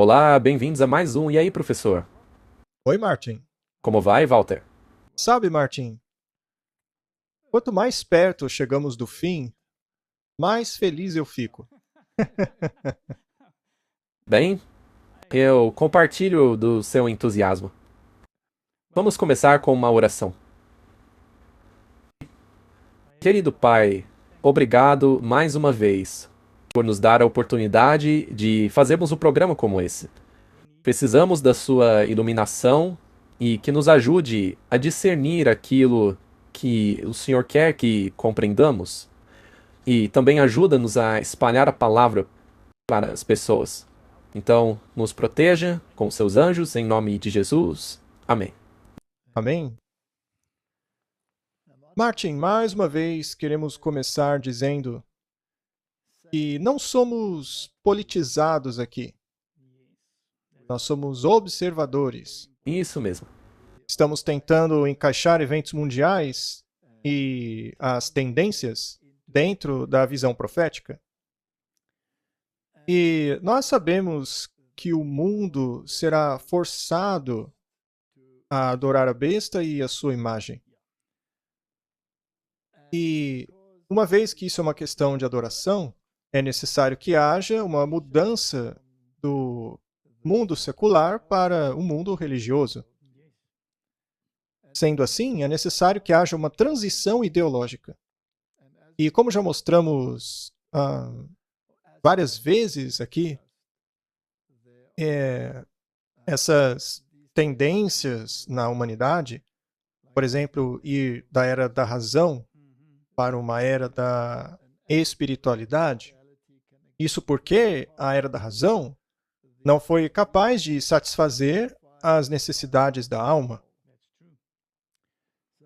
Olá, bem-vindos a mais um. E aí, professor? Oi, Martin. Como vai, Walter? Sabe, Martin, quanto mais perto chegamos do fim, mais feliz eu fico. Bem, eu compartilho do seu entusiasmo. Vamos começar com uma oração. Querido Pai, obrigado mais uma vez por nos dar a oportunidade de fazermos um programa como esse. Precisamos da sua iluminação e que nos ajude a discernir aquilo que o Senhor quer que compreendamos. E também ajuda-nos a espalhar a palavra para as pessoas. Então, nos proteja com seus anjos, em nome de Jesus. Amém. Amém? Martin, mais uma vez queremos começar dizendo que não somos politizados aqui. Nós somos observadores. Isso mesmo. Estamos tentando encaixar eventos mundiais e as tendências dentro da visão profética. E nós sabemos que o mundo será forçado a adorar a besta e a sua imagem. E uma vez que isso é uma questão de adoração, é necessário que haja uma mudança do mundo secular para o mundo religioso. Sendo assim, é necessário que haja uma transição ideológica. E como já mostramos várias vezes aqui, essas tendências na humanidade, por exemplo, ir da era da razão para uma era da espiritualidade, isso porque a era da razão não foi capaz de satisfazer as necessidades da alma.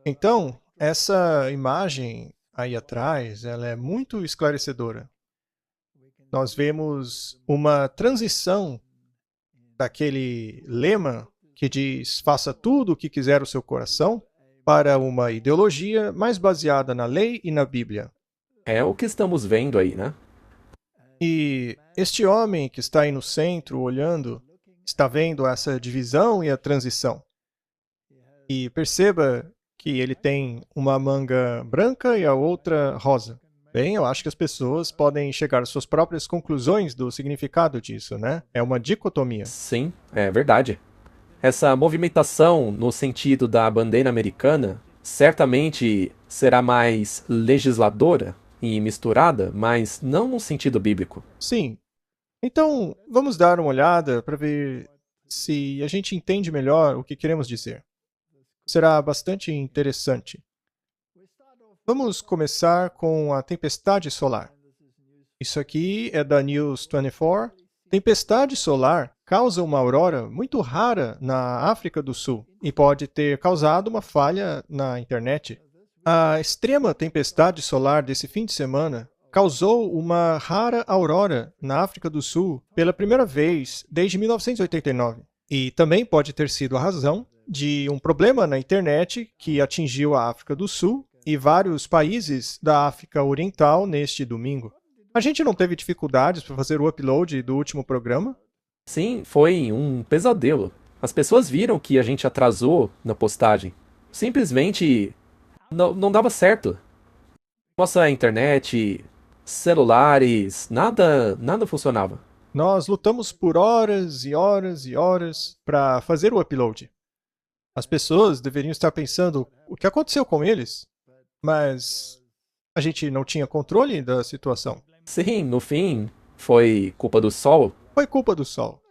Então, essa imagem aí atrás, ela é muito esclarecedora. Nós vemos uma transição daquele lema que diz faça tudo o que quiser o seu coração, para uma ideologia mais baseada na lei e na Bíblia. É o que estamos vendo aí, né? E este homem que está aí no centro olhando, está vendo essa divisão e a transição. E perceba que ele tem uma manga branca e a outra rosa. Bem, eu acho que as pessoas podem chegar às suas próprias conclusões do significado disso, né? É uma dicotomia. Sim, é verdade. Essa movimentação no sentido da bandeira americana certamente será mais legisladora e misturada, mas não no sentido bíblico. Sim. Então, vamos dar uma olhada para ver se a gente entende melhor o que queremos dizer. Será bastante interessante. Vamos começar com a tempestade solar. Isso aqui é da News 24. Tempestade solar causa uma aurora muito rara na África do Sul e pode ter causado uma falha na internet. A extrema tempestade solar desse fim de semana causou uma rara aurora na África do Sul pela primeira vez desde 1989. E também pode ter sido a razão de um problema na internet que atingiu a África do Sul e vários países da África Oriental neste domingo. A gente não teve dificuldades para fazer o upload do último programa? Sim, foi um pesadelo. As pessoas viram que a gente atrasou na postagem. Simplesmente não dava certo. Nossa internet, celulares, nada funcionava. Nós lutamos por horas e horas e horas para fazer o upload. As pessoas deveriam estar pensando o que aconteceu com eles, mas a gente não tinha controle da situação. Sim, no fim, foi culpa do sol. Foi culpa do Sol.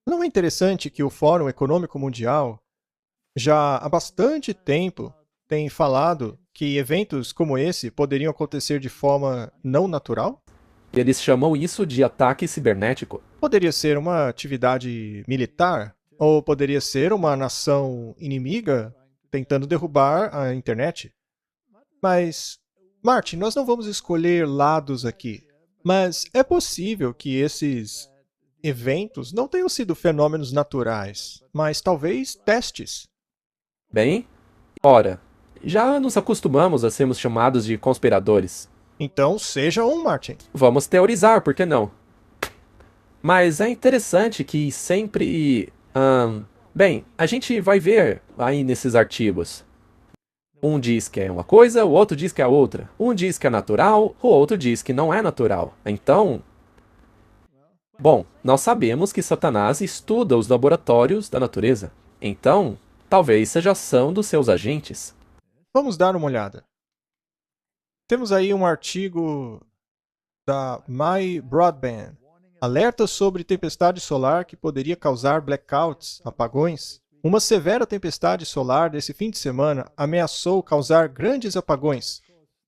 Não é interessante que o Fórum Econômico Mundial já há bastante tempo tem falado que eventos como esse poderiam acontecer de forma não natural? Eles chamam isso de ataque cibernético. Poderia ser uma atividade militar, ou poderia ser uma nação inimiga tentando derrubar a internet. Mas, Martin, nós não vamos escolher lados aqui. Mas é possível que esses eventos não tenham sido fenômenos naturais, mas talvez testes. Bem, ora, já nos acostumamos a sermos chamados de conspiradores. Então, seja um, Martin. Vamos teorizar, por que não? Mas é interessante que sempre. Bem, a gente vai ver aí nesses artigos. Um diz que é uma coisa, o outro diz que é outra. Um diz que é natural, o outro diz que não é natural. Então, bom, nós sabemos que Satanás estuda os laboratórios da natureza. Então, talvez seja ação dos seus agentes. Vamos dar uma olhada. Temos aí um artigo da My Broadband. Alerta sobre tempestade solar que poderia causar blackouts, apagões. Uma severa tempestade solar desse fim de semana ameaçou causar grandes apagões.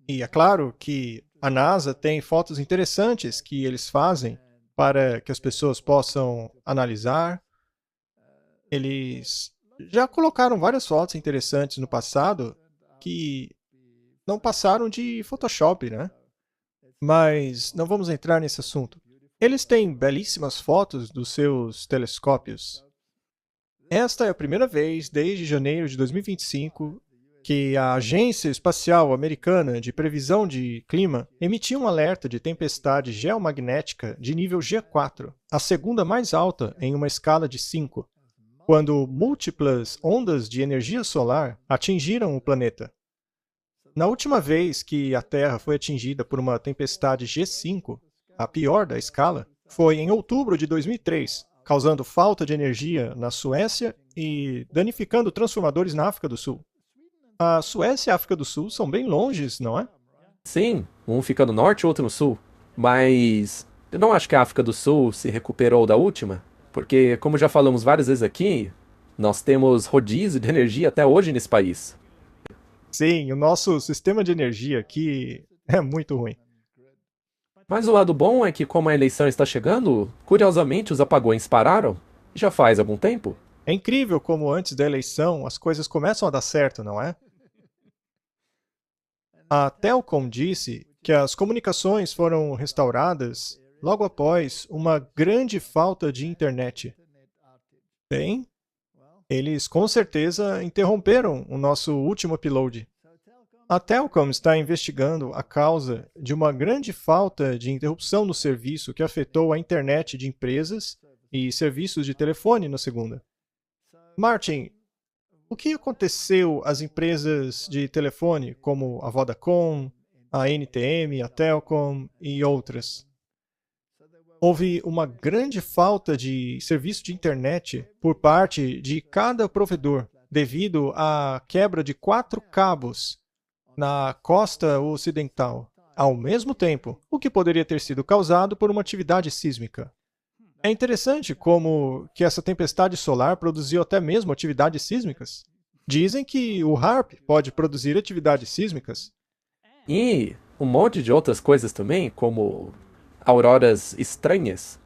E é claro que a NASA tem fotos interessantes que eles fazem para que as pessoas possam analisar. Eles já colocaram várias fotos interessantes no passado que não passaram de Photoshop, né? Mas não vamos entrar nesse assunto. Eles têm belíssimas fotos dos seus telescópios. Esta é a primeira vez desde janeiro de 2025 que a Agência Espacial Americana de Previsão de Clima emitiu um alerta de tempestade geomagnética de nível G4, a segunda mais alta em uma escala de 5, quando múltiplas ondas de energia solar atingiram o planeta. Na última vez que a Terra foi atingida por uma tempestade G5, a pior da escala, foi em outubro de 2003, causando falta de energia na Suécia e danificando transformadores na África do Sul. A Suécia e a África do Sul são bem longes, não é? Sim, um fica no norte e outro no sul. Mas eu não acho que a África do Sul se recuperou da última, porque, como já falamos várias vezes aqui, nós temos rodízio de energia até hoje nesse país. Sim, o nosso sistema de energia aqui é muito ruim. Mas o lado bom é que, como a eleição está chegando, curiosamente os apagões pararam já faz algum tempo. É incrível como antes da eleição as coisas começam a dar certo, não é? A Telcom disse que as comunicações foram restauradas logo após uma grande falta de internet. Bem, eles com certeza interromperam o nosso último upload. A Telcom está investigando a causa de uma grande falta de interrupção no serviço que afetou a internet de empresas e serviços de telefone na segunda. Martin, o que aconteceu às empresas de telefone como a Vodacom, a NTM, a Telcom e outras? Houve uma grande falta de serviço de internet por parte de cada provedor, devido à quebra de 4 cabos na costa ocidental, ao mesmo tempo, o que poderia ter sido causado por uma atividade sísmica. É interessante como que essa tempestade solar produziu até mesmo atividades sísmicas. Dizem que o HAARP pode produzir atividades sísmicas. E um monte de outras coisas também, como auroras estranhas.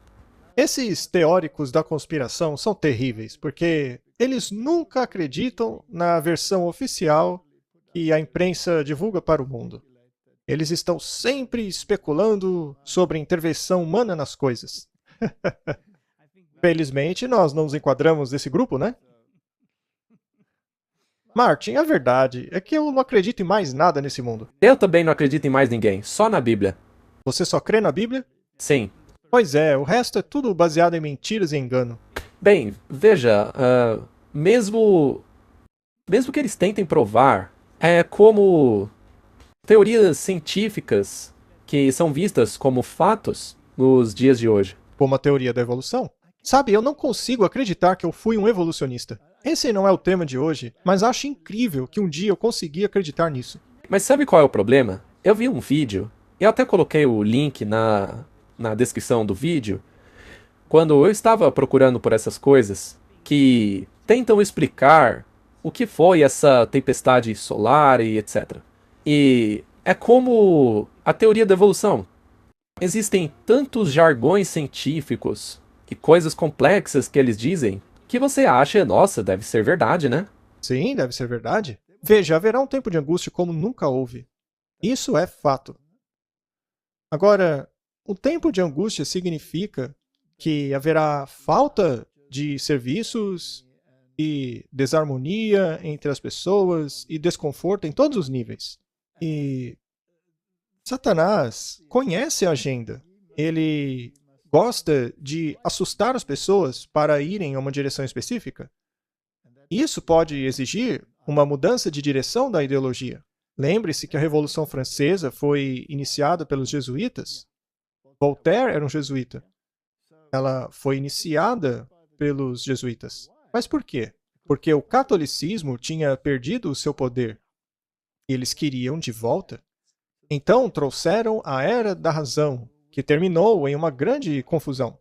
Esses teóricos da conspiração são terríveis, porque eles nunca acreditam na versão oficial que a imprensa divulga para o mundo. Eles estão sempre especulando sobre a intervenção humana nas coisas. Felizmente, nós não nos enquadramos nesse grupo, né? Martin, a verdade é que eu não acredito em mais nada nesse mundo. Eu também não acredito em mais ninguém, só na Bíblia. Você só crê na Bíblia? Sim. Pois é, o resto é tudo baseado em mentiras e engano. Bem, veja, mesmo que eles tentem provar, é como teorias científicas que são vistas como fatos nos dias de hoje. Como a teoria da evolução. Sabe, eu não consigo acreditar que eu fui um evolucionista. Esse não é o tema de hoje, mas acho incrível que um dia eu consegui acreditar nisso. Mas sabe qual é o problema? Eu vi um vídeo, e eu até coloquei o link na descrição do vídeo, quando eu estava procurando por essas coisas que tentam explicar o que foi essa tempestade solar e etc. E é como a teoria da evolução. Existem tantos jargões científicos e coisas complexas que eles dizem que você acha, nossa, deve ser verdade, né? Sim, deve ser verdade. Veja, haverá um tempo de angústia como nunca houve. Isso é fato. Agora, o tempo de angústia significa que haverá falta de serviços e desarmonia entre as pessoas e desconforto em todos os níveis. E Satanás conhece a agenda. Ele gosta de assustar as pessoas para irem em uma direção específica. Isso pode exigir uma mudança de direção da ideologia. Lembre-se que a Revolução Francesa foi iniciada pelos jesuítas. Voltaire era um jesuíta. Ela foi iniciada pelos jesuítas. Mas por quê? Porque o catolicismo tinha perdido o seu poder. Eles queriam de volta. Então trouxeram a Era da Razão, que terminou em uma grande confusão.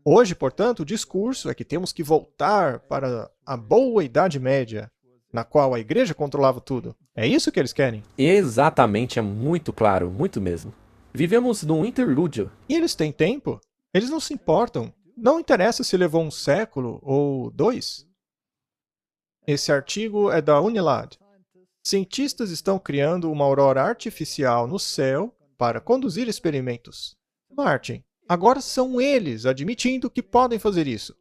Hoje, portanto, o discurso é que temos que voltar para a boa Idade Média, na qual a igreja controlava tudo. É isso que eles querem. Exatamente, é muito claro, muito mesmo. Vivemos num interlúdio. E eles têm tempo. Eles não se importam. Não interessa se levou um século ou dois. Esse artigo é da Unilad. Cientistas estão criando uma aurora artificial no céu para conduzir experimentos. Martin, agora são eles admitindo que podem fazer isso.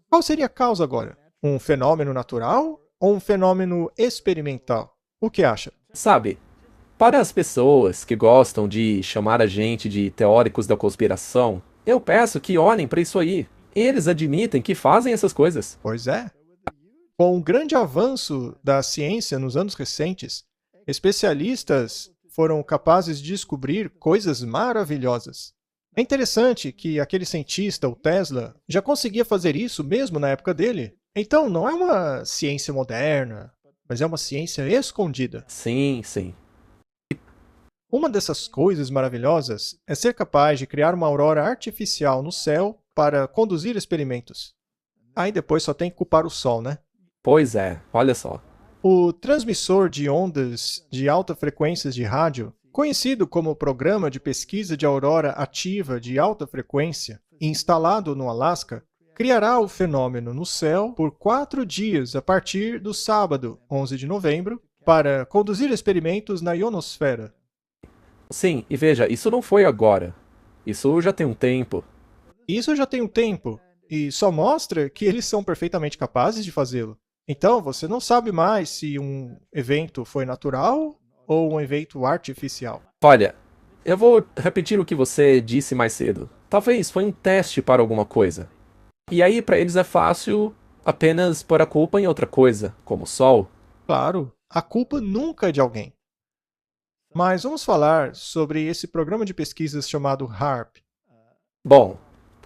Qual seria a causa agora? Um fenômeno natural ou um fenômeno experimental? O que acha? Sabe, para as pessoas que gostam de chamar a gente de teóricos da conspiração, eu peço que olhem para isso aí. Eles admitem que fazem essas coisas. Pois é. Com o grande avanço da ciência nos anos recentes, especialistas foram capazes de descobrir coisas maravilhosas. É interessante que aquele cientista, o Tesla, já conseguia fazer isso mesmo na época dele. Então, não é uma ciência moderna, mas é uma ciência escondida. Sim, sim. Uma dessas coisas maravilhosas é ser capaz de criar uma aurora artificial no céu para conduzir experimentos. Aí depois só tem que culpar o Sol, né? Pois é, olha só. O transmissor de ondas de alta frequências de rádio, conhecido como Programa de Pesquisa de Aurora Ativa de Alta Frequência, instalado no Alasca, criará o fenômeno no céu por 4 dias a partir do sábado, 11 de novembro, para conduzir experimentos na ionosfera. Sim, e veja, isso não foi agora. Isso já tem um tempo. Isso já tem um tempo, e só mostra que eles são perfeitamente capazes de fazê-lo. Então, você não sabe mais se um evento foi natural ou um evento artificial. Olha, eu vou repetir o que você disse mais cedo. Talvez foi um teste para alguma coisa. E aí, para eles é fácil apenas pôr a culpa em outra coisa, como o Sol. Claro, a culpa nunca é de alguém. Mas vamos falar sobre esse programa de pesquisas chamado HARP. Bom,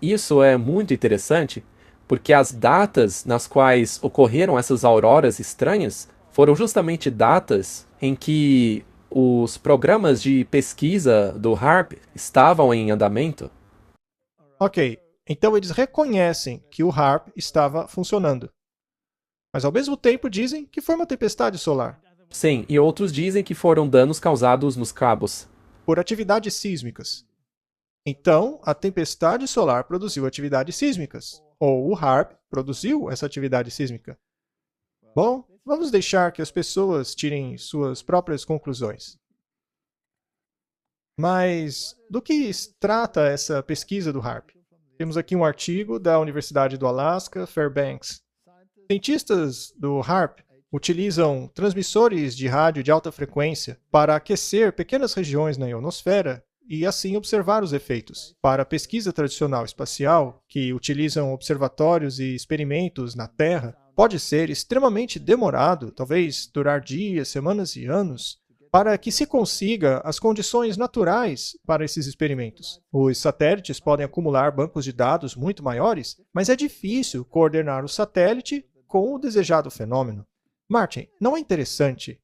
isso é muito interessante, porque as datas nas quais ocorreram essas auroras estranhas foram justamente datas em que os programas de pesquisa do HARP estavam em andamento. Ok, então eles reconhecem que o HARP estava funcionando. Mas ao mesmo tempo dizem que foi uma tempestade solar, Sim, e outros dizem que foram danos causados nos cabos. por atividades sísmicas. Então, a tempestade solar produziu atividades sísmicas, ou o HARP produziu essa atividade sísmica. Bom, vamos deixar que as pessoas tirem suas próprias conclusões. Mas do que trata essa pesquisa do HARP? Temos aqui um artigo da Universidade do Alasca, Fairbanks. Cientistas do HARP utilizam transmissores de rádio de alta frequência para aquecer pequenas regiões na ionosfera e assim observar os efeitos. Para a pesquisa tradicional espacial, que utilizam observatórios e experimentos na Terra, pode ser extremamente demorado, talvez durar dias, semanas e anos, para que se consiga as condições naturais para esses experimentos. Os satélites podem acumular bancos de dados muito maiores, mas é difícil coordenar o satélite com o desejado fenômeno. Martin, não é interessante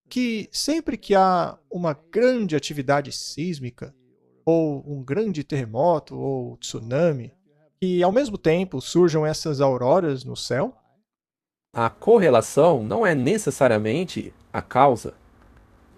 que sempre que há uma grande atividade sísmica, ou um grande terremoto, ou tsunami, que ao mesmo tempo surjam essas auroras no céu? A correlação não é necessariamente a causa.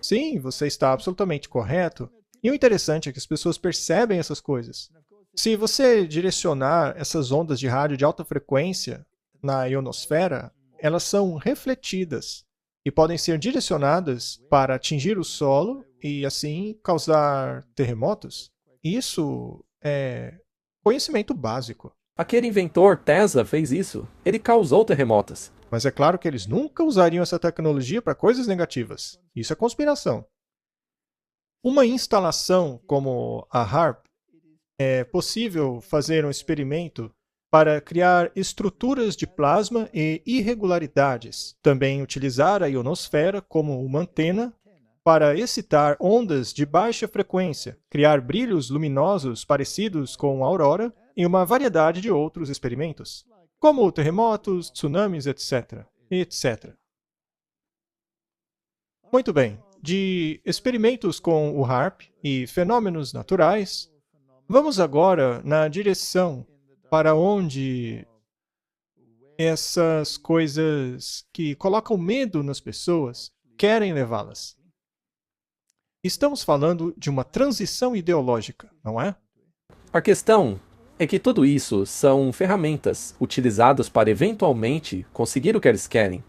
Sim, você está absolutamente correto. E o interessante é que as pessoas percebem essas coisas. Se você direcionar essas ondas de rádio de alta frequência na ionosfera, elas são refletidas e podem ser direcionadas para atingir o solo e, assim, causar terremotos. Isso é conhecimento básico. Aquele inventor Tesla fez isso. Ele causou terremotos. Mas é claro que eles nunca usariam essa tecnologia para coisas negativas. Isso é conspiração. Uma instalação como a HARP É possível fazer um experimento para criar estruturas de plasma e irregularidades. Também utilizar a ionosfera como uma antena para excitar ondas de baixa frequência, criar brilhos luminosos parecidos com a aurora e uma variedade de outros experimentos, como terremotos, tsunamis, etc. etc. Muito bem. De experimentos com o HARP e fenômenos naturais, vamos agora na direção para onde essas coisas que colocam medo nas pessoas querem levá-las. Estamos falando de uma transição ideológica, não é? A questão é que tudo isso são ferramentas utilizadas para eventualmente conseguir o que eles querem.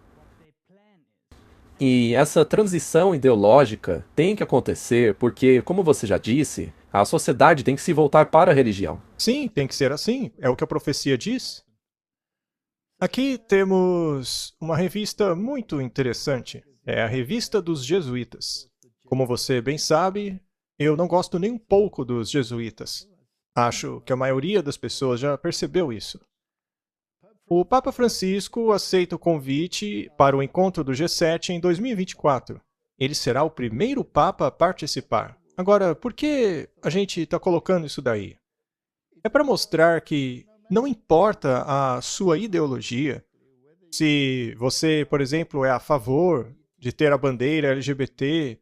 E essa transição ideológica tem que acontecer porque, como você já disse, a sociedade tem que se voltar para a religião. Sim, tem que ser assim. É o que a profecia diz. Aqui temos uma revista muito interessante. É a Revista dos Jesuítas. Como você bem sabe, eu não gosto nem um pouco dos jesuítas. Acho que a maioria das pessoas já percebeu isso. O Papa Francisco aceita o convite para o encontro do G7 em 2024. Ele será o primeiro Papa a participar. Agora, por que a gente está colocando isso daí? É para mostrar que não importa a sua ideologia, se você, por exemplo, é a favor de ter a bandeira LGBT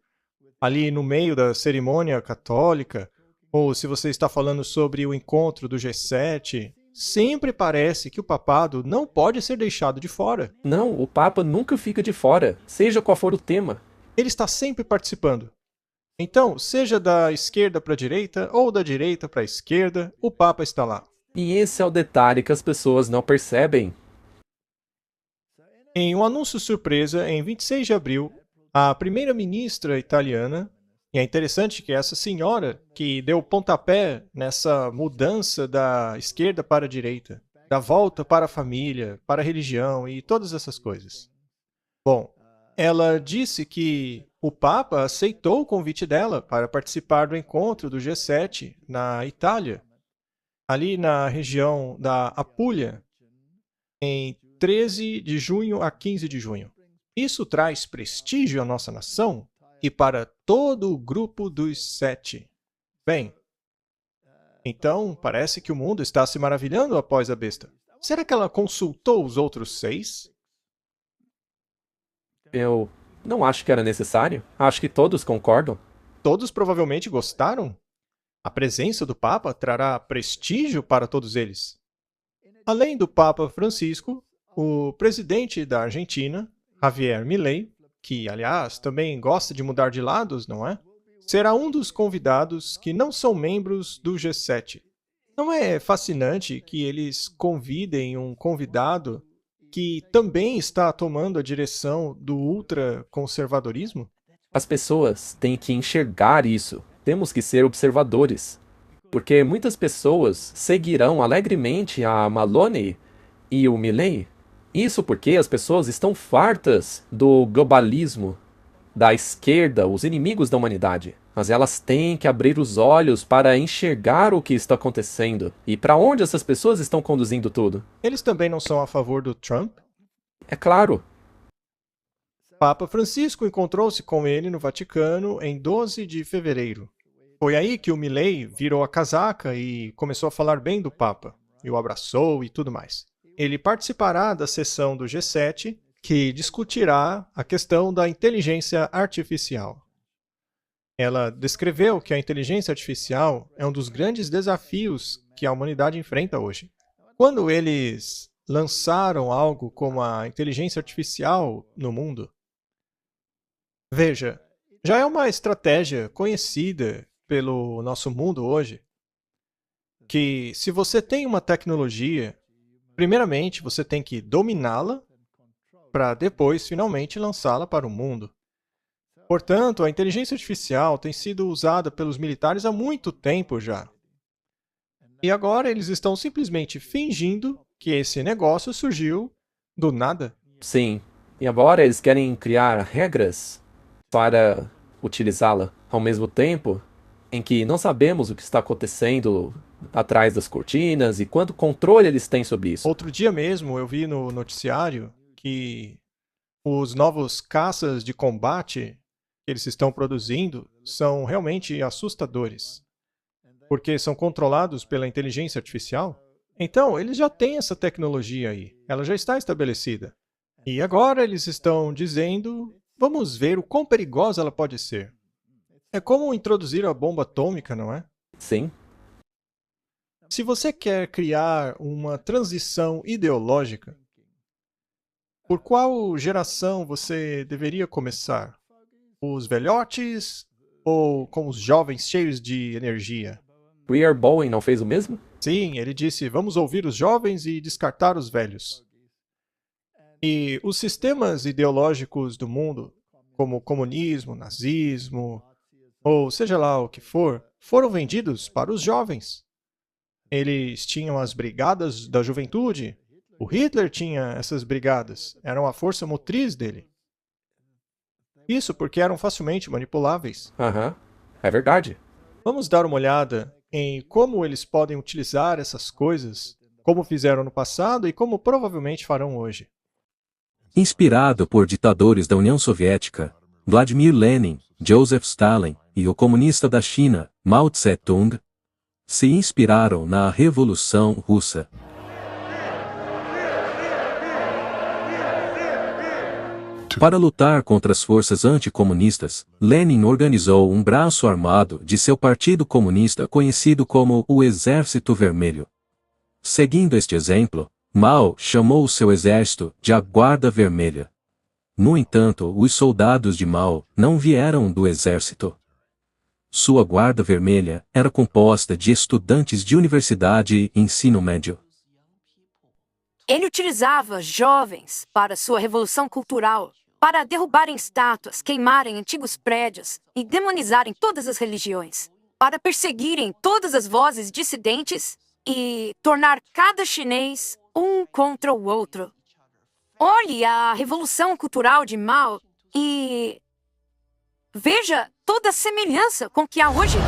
ali no meio da cerimônia católica, ou se você está falando sobre o encontro do G7, sempre parece que o papado não pode ser deixado de fora. Não, o Papa nunca fica de fora, seja qual for o tema. Ele está sempre participando. Então, seja da esquerda para a direita ou da direita para a esquerda, o Papa está lá. E esse é o detalhe que as pessoas não percebem. Em um anúncio surpresa, em 26 de abril, a primeira-ministra italiana, e é interessante que essa senhora que deu o pontapé nessa mudança da esquerda para a direita, da volta para a família, para a religião e todas essas coisas. Bom, ela disse que o Papa aceitou o convite dela para participar do encontro do G7 na Itália, ali na região da Apulia, em 13 de junho a 15 de junho. Isso traz prestígio à nossa nação e para todo o grupo dos 7. Bem, então parece que o mundo está se maravilhando após a besta. Será que ela consultou os outros 6? Eu não acho que era necessário. Acho que todos concordam. Todos provavelmente gostaram? A presença do Papa trará prestígio para todos eles. Além do Papa Francisco, o presidente da Argentina, Javier Milei, que, aliás, também gosta de mudar de lados, não é? Será um dos convidados que não são membros do G7. Não é fascinante que eles convidem um convidado que também está tomando a direção do ultraconservadorismo? As pessoas têm que enxergar isso. Temos que ser observadores. Porque muitas pessoas seguirão alegremente a Maloney e o Milei. Isso porque as pessoas estão fartas do globalismo, da esquerda, os inimigos da humanidade. Mas elas têm que abrir os olhos para enxergar o que está acontecendo e para onde essas pessoas estão conduzindo tudo. Eles também não são a favor do Trump? É claro. Papa Francisco encontrou-se com ele no Vaticano em 12 de fevereiro. Foi aí que o Milei virou a casaca e começou a falar bem do Papa, e o abraçou e tudo mais. Ele participará da sessão do G7, que discutirá a questão da inteligência artificial. Ela descreveu que a inteligência artificial é um dos grandes desafios que a humanidade enfrenta hoje. Quando eles lançaram algo como a inteligência artificial no mundo, veja, já é uma estratégia conhecida pelo nosso mundo hoje, que se você tem uma tecnologia, primeiramente você tem que dominá-la para depois finalmente lançá-la para o mundo. Portanto, a inteligência artificial tem sido usada pelos militares há muito tempo já. E agora eles estão simplesmente fingindo que esse negócio surgiu do nada. Sim. E agora eles querem criar regras para utilizá-la. Ao mesmo tempo, em que não sabemos o que está acontecendo atrás das cortinas e quanto controle eles têm sobre isso. Outro dia mesmo eu vi no noticiário que os novos caças de combate que eles estão produzindo são realmente assustadores, porque são controlados pela inteligência artificial. Então, eles já têm essa tecnologia aí, ela já está estabelecida. E agora eles estão dizendo, vamos ver o quão perigosa ela pode ser. É como introduzir a bomba atômica, não é? Sim, Se você quer criar uma transição ideológica, por qual geração você deveria começar? Os velhotes ou com os jovens cheios de energia? Weir Bowen não fez o mesmo? Sim, ele disse: vamos ouvir os jovens e descartar os velhos. E os sistemas ideológicos do mundo, como o comunismo, nazismo, ou seja lá o que for, foram vendidos para os jovens. Eles tinham as brigadas da juventude. O Hitler tinha essas brigadas, eram a força motriz dele. Isso porque eram facilmente manipuláveis. Aham, é verdade. Vamos dar uma olhada em como eles podem utilizar essas coisas, como fizeram no passado e como provavelmente farão hoje. Inspirado por ditadores da União Soviética, Vladimir Lenin, Joseph Stalin e o comunista da China, Mao Tse-tung, se inspiraram na Revolução Russa. Para lutar contra as forças anticomunistas, Lenin organizou um braço armado de seu partido comunista conhecido como o Exército Vermelho. Seguindo este exemplo, Mao chamou seu exército de a Guarda Vermelha. No entanto, os soldados de Mao não vieram do exército. Sua Guarda Vermelha era composta de estudantes de universidade e ensino médio. Ele utilizava jovens para sua revolução cultural, para derrubarem estátuas, queimarem antigos prédios e demonizarem todas as religiões, para perseguirem todas as vozes dissidentes e tornar cada chinês um contra o outro. Olhe a revolução cultural de Mao e veja toda a semelhança com o que há hoje.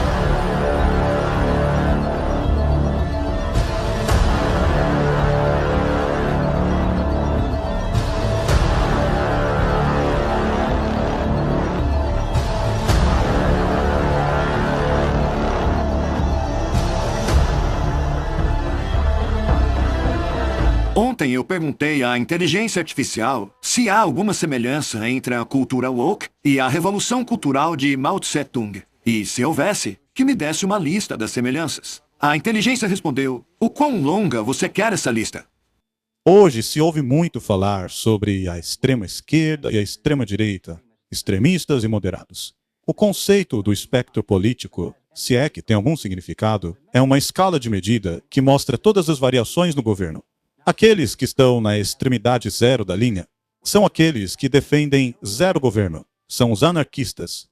Ontem eu perguntei à inteligência artificial se há alguma semelhança entre a cultura woke e a revolução cultural de Mao Tse-tung. E se houvesse, que me desse uma lista das semelhanças. A inteligência respondeu: o quão longa você quer essa lista? Hoje se ouve muito falar sobre a extrema esquerda e a extrema direita, extremistas e moderados. O conceito do espectro político, se é que tem algum significado, é uma escala de medida que mostra todas as variações no governo. Aqueles que estão na extremidade zero da linha são aqueles que defendem zero governo, são os anarquistas.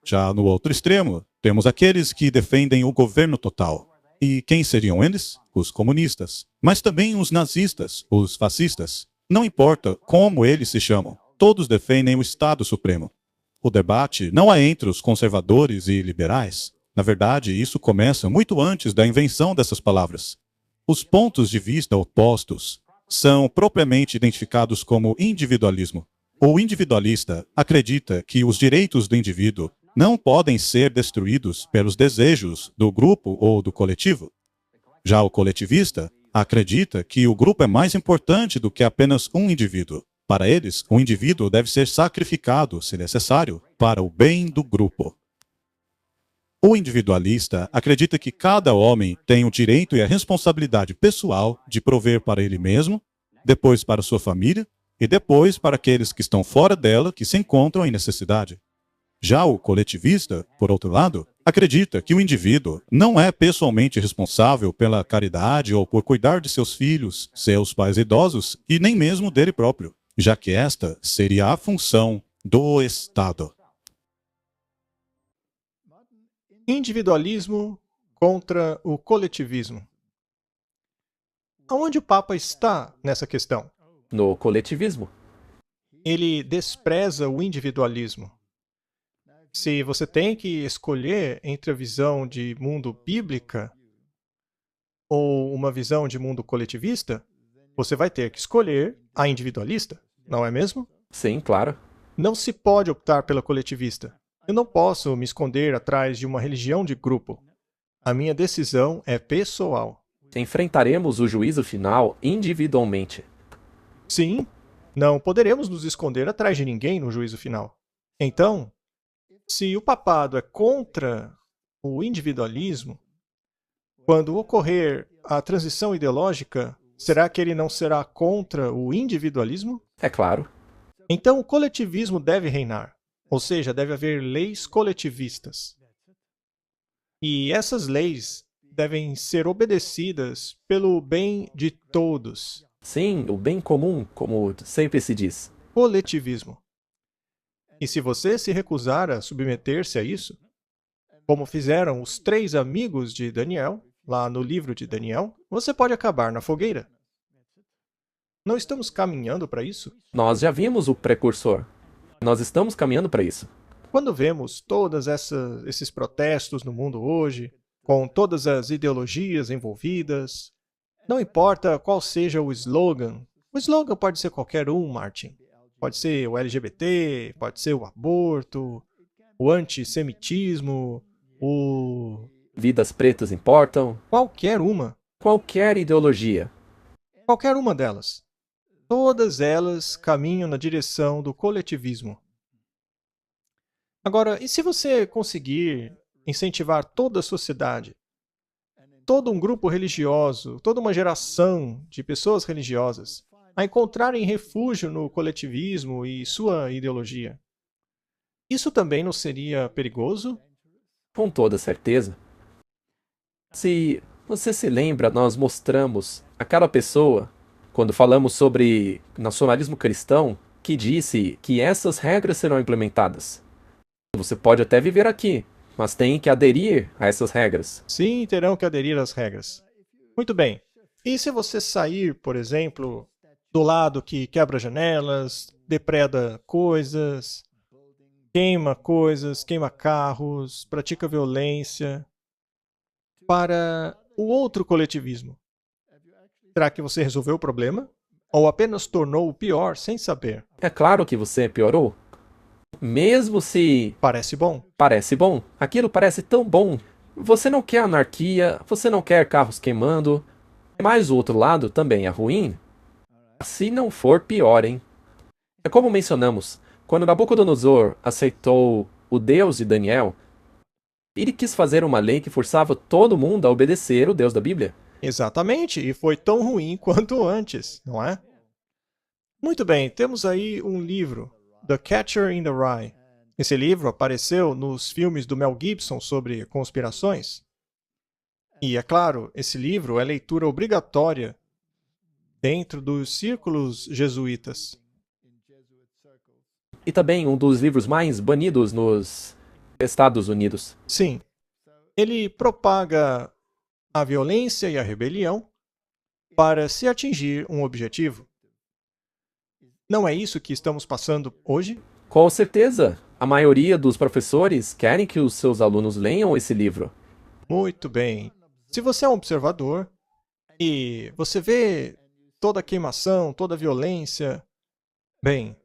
Já no outro extremo, temos aqueles que defendem o governo total. E quem seriam eles? Os comunistas. Mas também os nazistas, os fascistas. Não importa como eles se chamam, todos defendem o Estado Supremo. O debate não é entre os conservadores e liberais. Na verdade, isso começa muito antes da invenção dessas palavras. Os pontos de vista opostos são propriamente identificados como individualismo. O individualista acredita que os direitos do indivíduo não podem ser destruídos pelos desejos do grupo ou do coletivo. Já o coletivista acredita que o grupo é mais importante do que apenas um indivíduo. Para eles, o indivíduo deve ser sacrificado, se necessário, para o bem do grupo. O individualista acredita que cada homem tem o direito e a responsabilidade pessoal de prover para ele mesmo, depois para sua família e depois para aqueles que estão fora dela que se encontram em necessidade. Já o coletivista, por outro lado, acredita que o indivíduo não é pessoalmente responsável pela caridade ou por cuidar de seus filhos, seus pais idosos e nem mesmo dele próprio, já que esta seria a função do Estado. Individualismo contra o coletivismo. Aonde o Papa está nessa questão? No coletivismo. Ele despreza o individualismo. Se você tem que escolher entre a visão de mundo bíblica ou uma visão de mundo coletivista, você vai ter que escolher a individualista, não é mesmo? Sim, claro. Não se pode optar pela coletivista. Eu não posso me esconder atrás de uma religião de grupo. A minha decisão é pessoal. Enfrentaremos o juízo final individualmente. Sim, não poderemos nos esconder atrás de ninguém no juízo final. Então, se o papado é contra o individualismo, quando ocorrer a transição ideológica, será que ele não será contra o individualismo? É claro. Então, o coletivismo deve reinar, ou seja, deve haver leis coletivistas. E essas leis devem ser obedecidas pelo bem de todos. Sim, o bem comum, como sempre se diz. Coletivismo. E se você se recusar a submeter-se a isso, como fizeram os 3 amigos de Daniel, lá no livro de Daniel, você pode acabar na fogueira. Não estamos caminhando para isso? Nós já vimos o precursor. Nós estamos caminhando para isso. Quando vemos todos esses protestos no mundo hoje, com todas as ideologias envolvidas, não importa qual seja o slogan pode ser qualquer um, Martin. Pode ser o LGBT, pode ser o aborto, o antissemitismo, Vidas pretas importam. qualquer uma. Qualquer ideologia. Qualquer uma delas. Todas elas caminham na direção do coletivismo. Agora, e se você conseguir incentivar toda a sociedade, todo um grupo religioso, toda uma geração de pessoas religiosas a encontrarem refúgio no coletivismo e sua ideologia? Isso também não seria perigoso? Com toda certeza. Se você se lembra, nós mostramos a cada pessoa, quando falamos sobre nacionalismo cristão, que disse que essas regras serão implementadas. Você pode até viver aqui, mas tem que aderir a essas regras. Sim, terão que aderir às regras. Muito bem. E se você sair, por exemplo, do lado que quebra janelas, depreda coisas, queima carros, pratica violência, para o outro coletivismo? Será que você resolveu o problema? Ou apenas tornou o pior sem saber? É claro que você piorou. Mesmo se Parece bom? parece bom, aquilo parece tão bom. Você não quer anarquia, você não quer carros queimando. Mas o outro lado também é ruim. Se não for pior, hein? É como mencionamos, quando Nabucodonosor aceitou o Deus de Daniel, ele quis fazer uma lei que forçava todo mundo a obedecer o Deus da Bíblia. Exatamente, e foi tão ruim quanto antes, não é? Muito bem, temos aí um livro, The Catcher in the Rye. Esse livro apareceu nos filmes do Mel Gibson sobre conspirações. E, é claro, esse livro é leitura obrigatória dentro dos círculos jesuítas. E também um dos livros mais banidos nos Estados Unidos. Sim, ele propaga a violência e a rebelião para se atingir um objetivo. Não é isso que estamos passando hoje? Com certeza, a maioria dos professores querem que os seus alunos leiam esse livro. Muito bem. Se você é um observador e você vê toda a queimação, toda a violência, bem,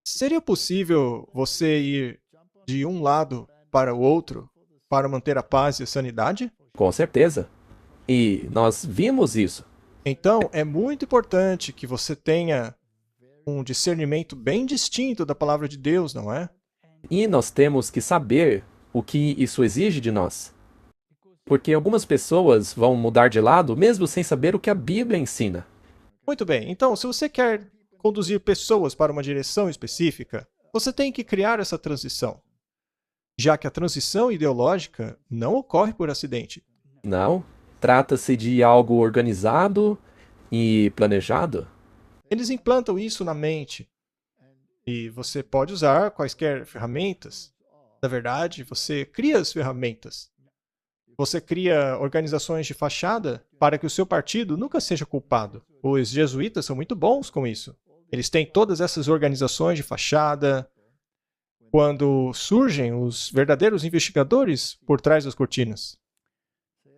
seria possível você ir de um lado para o outro para manter a paz e a sanidade? Com certeza. E nós vimos isso. Então, é muito importante que você tenha um discernimento bem distinto da palavra de Deus, não é? E nós temos que saber o que isso exige de nós. Porque algumas pessoas vão mudar de lado mesmo sem saber o que a Bíblia ensina. Muito bem, então, se você quer conduzir pessoas para uma direção específica, você tem que criar essa transição. Já que a transição ideológica não ocorre por acidente. Não, trata-se de algo organizado e planejado. Eles implantam isso na mente. E você pode usar quaisquer ferramentas. Na verdade, você cria as ferramentas. Você cria organizações de fachada para que o seu partido nunca seja culpado. Os jesuítas são muito bons com isso. Eles têm todas essas organizações de fachada. quando surgem os verdadeiros investigadores por trás das cortinas.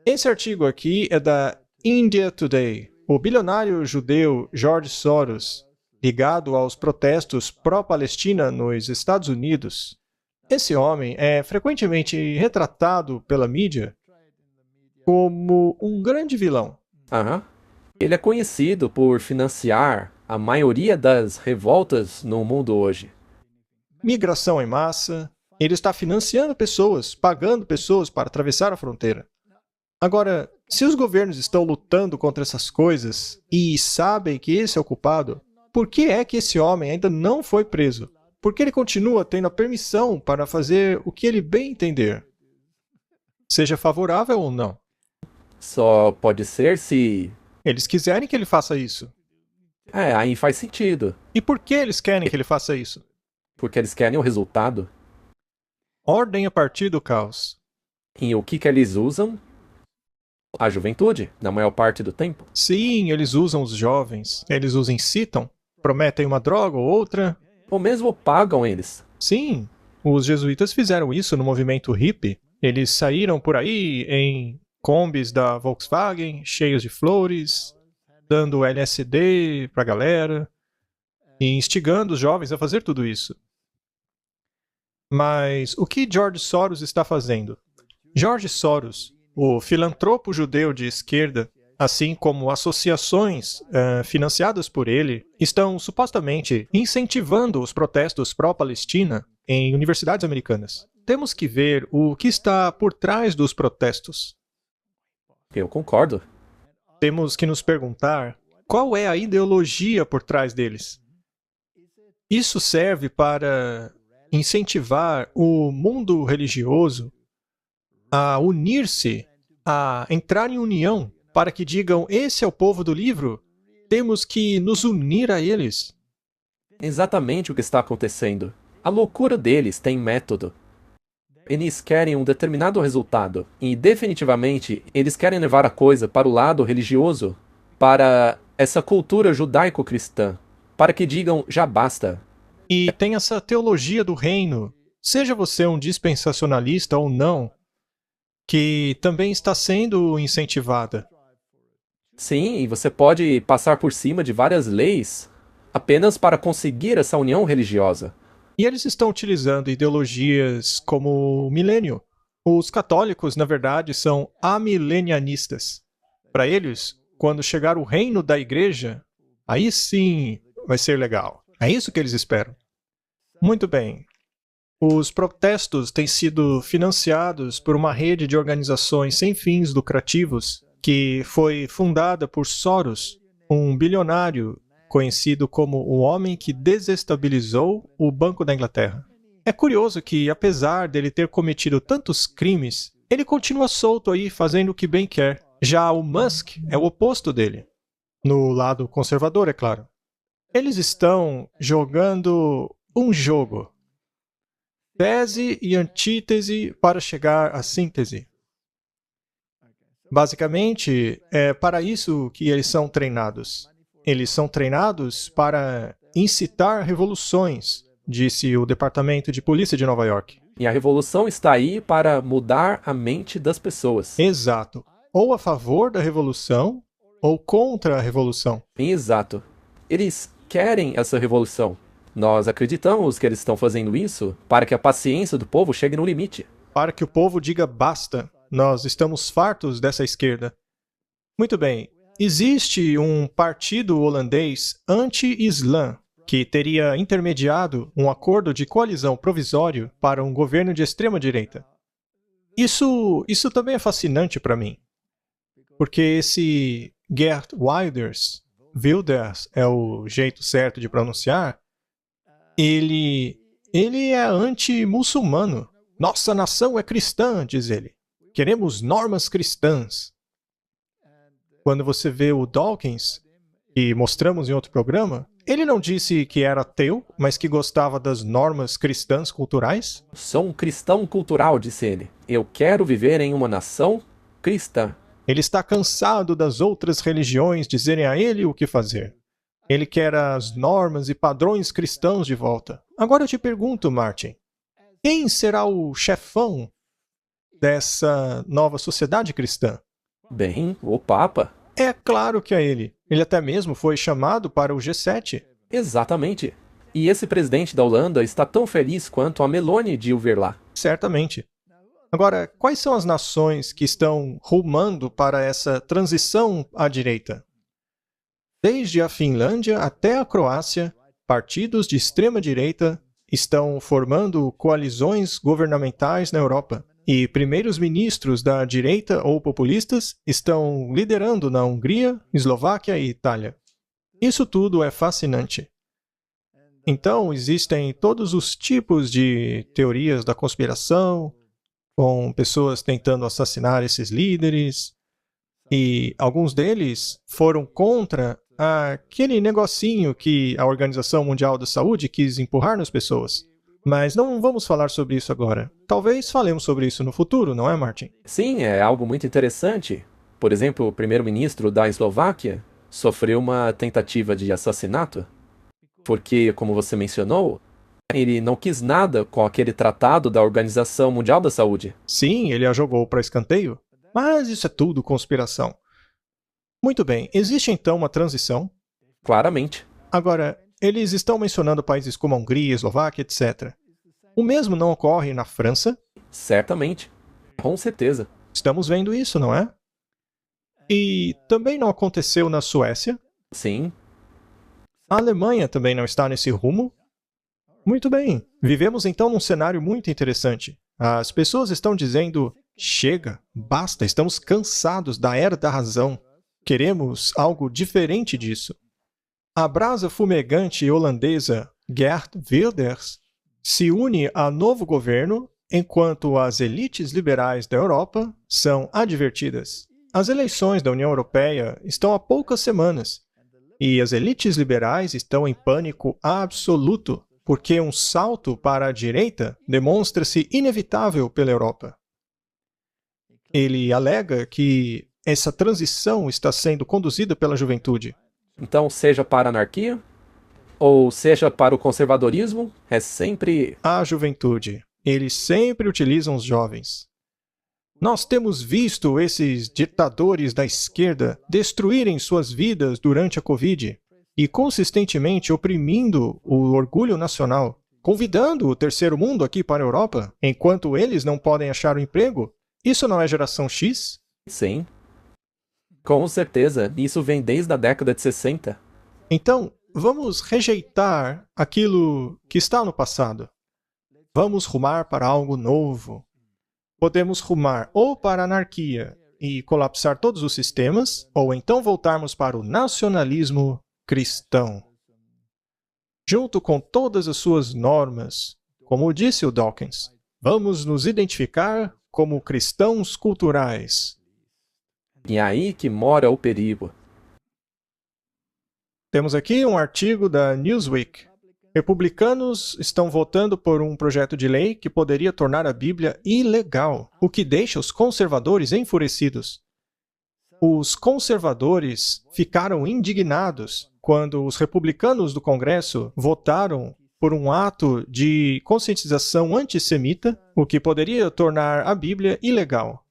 Esse artigo aqui é da India Today. O bilionário judeu George Soros, ligado aos protestos pró-Palestina nos Estados Unidos, esse homem é frequentemente retratado pela mídia como um grande vilão. Aham. Ele é conhecido por financiar a maioria das revoltas no mundo hoje. Migração em massa, ele está financiando pessoas, pagando pessoas para atravessar a fronteira. Agora, se os governos estão lutando contra essas coisas e sabem que esse é o culpado, por que é que esse homem ainda não foi preso? Por que ele continua tendo a permissão para fazer o que ele bem entender? Seja favorável ou não. Só pode ser se... Eles quiserem que ele faça isso. aí faz sentido. E por que eles querem que ele faça isso? Porque eles querem o resultado. Ordem a partir do caos. E o que eles usam? A juventude, na maior parte do tempo. Sim, eles usam os jovens. Eles os incitam, prometem uma droga ou outra. Ou mesmo pagam eles. Sim, os jesuítas fizeram isso no movimento hippie. Eles saíram por aí em combis da Volkswagen, cheios de flores, dando LSD pra galera e instigando os jovens a fazer tudo isso. Mas o que George Soros está fazendo? George Soros, o filantropo judeu de esquerda, assim como associações financiadas por ele, estão supostamente incentivando os protestos pró-Palestina em universidades americanas. Temos que ver o que está por trás dos protestos. Eu concordo. Temos que nos perguntar qual é a ideologia por trás deles. Isso serve para incentivar o mundo religioso a unir-se, a entrar em união, para que digam: esse é o povo do livro, temos que nos unir a eles. Exatamente o que está acontecendo. A loucura deles tem método. Eles querem um determinado resultado, e definitivamente eles querem levar a coisa para o lado religioso, para essa cultura judaico-cristã, para que digam: já basta. E tem essa teologia do reino, seja você um dispensacionalista ou não, que também está sendo incentivada. Sim, e você pode passar por cima de várias leis apenas para conseguir essa união religiosa. E eles estão utilizando ideologias como o milênio. Os católicos, na verdade, são amilenianistas. Para eles, quando chegar o reino da igreja, aí sim vai ser legal. É isso que eles esperam. Muito bem. Os protestos têm sido financiados por uma rede de organizações sem fins lucrativos que foi fundada por Soros, um bilionário conhecido como o homem que desestabilizou o Banco da Inglaterra. É curioso que, apesar dele ter cometido tantos crimes, ele continua solto aí fazendo o que bem quer. Já o Musk é o oposto dele. No lado conservador, é claro. Eles estão jogando um jogo. Tese e antítese para chegar à síntese. Basicamente, é para isso que eles são treinados. Eles são treinados para incitar revoluções, disse o Departamento de Polícia de Nova York. E a revolução está aí para mudar a mente das pessoas. Exato. Ou a favor da revolução, ou contra a revolução. Exato. Eles querem essa revolução. Nós acreditamos que eles estão fazendo isso para que a paciência do povo chegue no limite. Para que o povo diga basta, nós estamos fartos dessa esquerda. Muito bem, existe um partido holandês anti-Islã que teria intermediado um acordo de coalizão provisório para um governo de extrema-direita. Isso também é fascinante para mim, porque esse Geert Wilders é o jeito certo de pronunciar, ele é anti-muçulmano. Nossa nação é cristã, diz ele. Queremos normas cristãs. Quando você vê o Dawkins, que mostramos em outro programa, ele não disse que era ateu, mas que gostava das normas cristãs culturais? Sou um cristão cultural, disse ele. Eu quero viver em uma nação cristã. Ele está cansado das outras religiões dizerem a ele o que fazer. Ele quer as normas e padrões cristãos de volta. Agora eu te pergunto, Martin, Quem será o chefão dessa nova sociedade cristã? Bem, o Papa. É claro que é ele. Ele até mesmo foi chamado para o G7. Exatamente. E esse presidente da Holanda está tão feliz quanto a Meloni de o ver lá. Certamente. Agora, quais são as nações que estão rumando para essa transição à direita? Desde a Finlândia até a Croácia, partidos de extrema-direita estão formando coalizões governamentais na Europa. E primeiros ministros da direita ou populistas estão liderando na Hungria, Eslováquia e Itália. Isso tudo é fascinante. Então, existem todos os tipos de teorias da conspiração, com pessoas tentando assassinar esses líderes, e alguns deles foram contra aquele negocinho que a Organização Mundial da Saúde quis empurrar nas pessoas. Mas não vamos falar sobre isso agora. Talvez falemos sobre isso no futuro, não é, Martin? Sim, é algo muito interessante. Por exemplo, o primeiro-ministro da Eslováquia sofreu uma tentativa de assassinato, porque, como você mencionou, ele não quis nada com aquele tratado da Organização Mundial da Saúde. Sim, ele a jogou para escanteio. Mas isso é tudo conspiração. Muito bem, existe então uma transição. Claramente. Agora, eles estão mencionando países como a Hungria, Eslováquia, etc. O mesmo não ocorre na França? Certamente. Com certeza. Estamos vendo isso, não é? E também não aconteceu na Suécia? Sim. A Alemanha também não está nesse rumo? Muito bem. Vivemos então num cenário muito interessante. As pessoas estão dizendo: chega, basta, estamos cansados da era da razão. Queremos algo diferente disso. A brasa fumegante holandesa Geert Wilders se une a novo governo, enquanto as elites liberais da Europa são advertidas. As eleições da União Europeia estão há poucas semanas, e as elites liberais estão em pânico absoluto, porque um salto para a direita demonstra-se inevitável pela Europa. Ele alega que essa transição está sendo conduzida pela juventude. Então, seja para a anarquia, ou seja para o conservadorismo, é sempre... A juventude. Eles sempre utilizam os jovens. Nós temos visto esses ditadores da esquerda destruírem suas vidas durante a Covid e consistentemente oprimindo o orgulho nacional, convidando o terceiro mundo aqui para a Europa, enquanto eles não podem achar um emprego. Isso não é geração X? Sim. Com certeza, isso vem desde a década de 60. Então, vamos rejeitar aquilo que está no passado. Vamos rumar para algo novo. Podemos rumar ou para a anarquia e colapsar todos os sistemas, ou então voltarmos para o nacionalismo cristão. Junto com todas as suas normas, como disse o Dawkins, vamos nos identificar como cristãos culturais. E é aí que mora o perigo. Temos aqui um artigo da Newsweek. Republicanos estão votando por um projeto de lei que poderia tornar a Bíblia ilegal, o que deixa os conservadores enfurecidos. Os conservadores ficaram indignados quando os republicanos do Congresso votaram por um ato de conscientização antissemita, o que poderia tornar a Bíblia ilegal.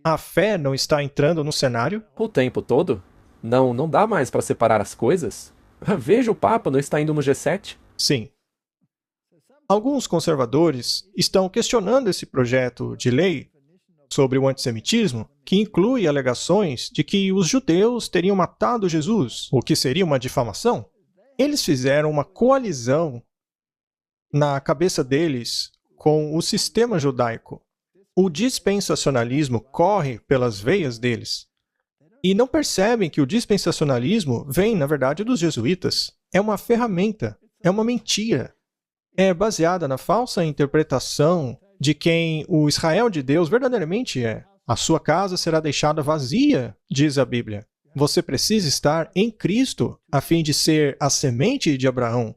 A fé não está entrando no cenário? O tempo todo? Não dá mais para separar as coisas? Veja, o Papa não está indo no G7. Sim. Alguns conservadores estão questionando esse projeto de lei sobre o antissemitismo, que inclui alegações de que os judeus teriam matado Jesus, o que seria uma difamação. Eles fizeram uma coalizão na cabeça deles com o sistema judaico. O dispensacionalismo corre pelas veias deles. E não percebem que o dispensacionalismo vem, na verdade, dos jesuítas. É uma ferramenta, é uma mentira. É baseada na falsa interpretação de quem o Israel de Deus verdadeiramente é. A sua casa será deixada vazia, diz a Bíblia. Você precisa estar em Cristo, a fim de ser a semente de Abraão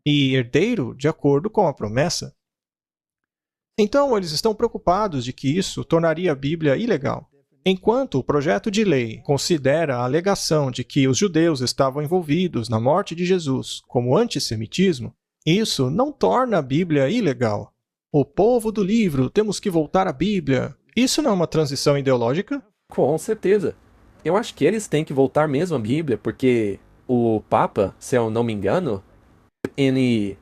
e herdeiro de acordo com a promessa. Então, eles estão preocupados de que isso tornaria a Bíblia ilegal. Enquanto o projeto de lei considera a alegação de que os judeus estavam envolvidos na morte de Jesus como antissemitismo, isso não torna a Bíblia ilegal. o povo do livro, temos que voltar à Bíblia. Isso não é uma transição ideológica? Com certeza. Eu acho que eles têm que voltar mesmo à Bíblia, porque o Papa, se eu não me engano, ele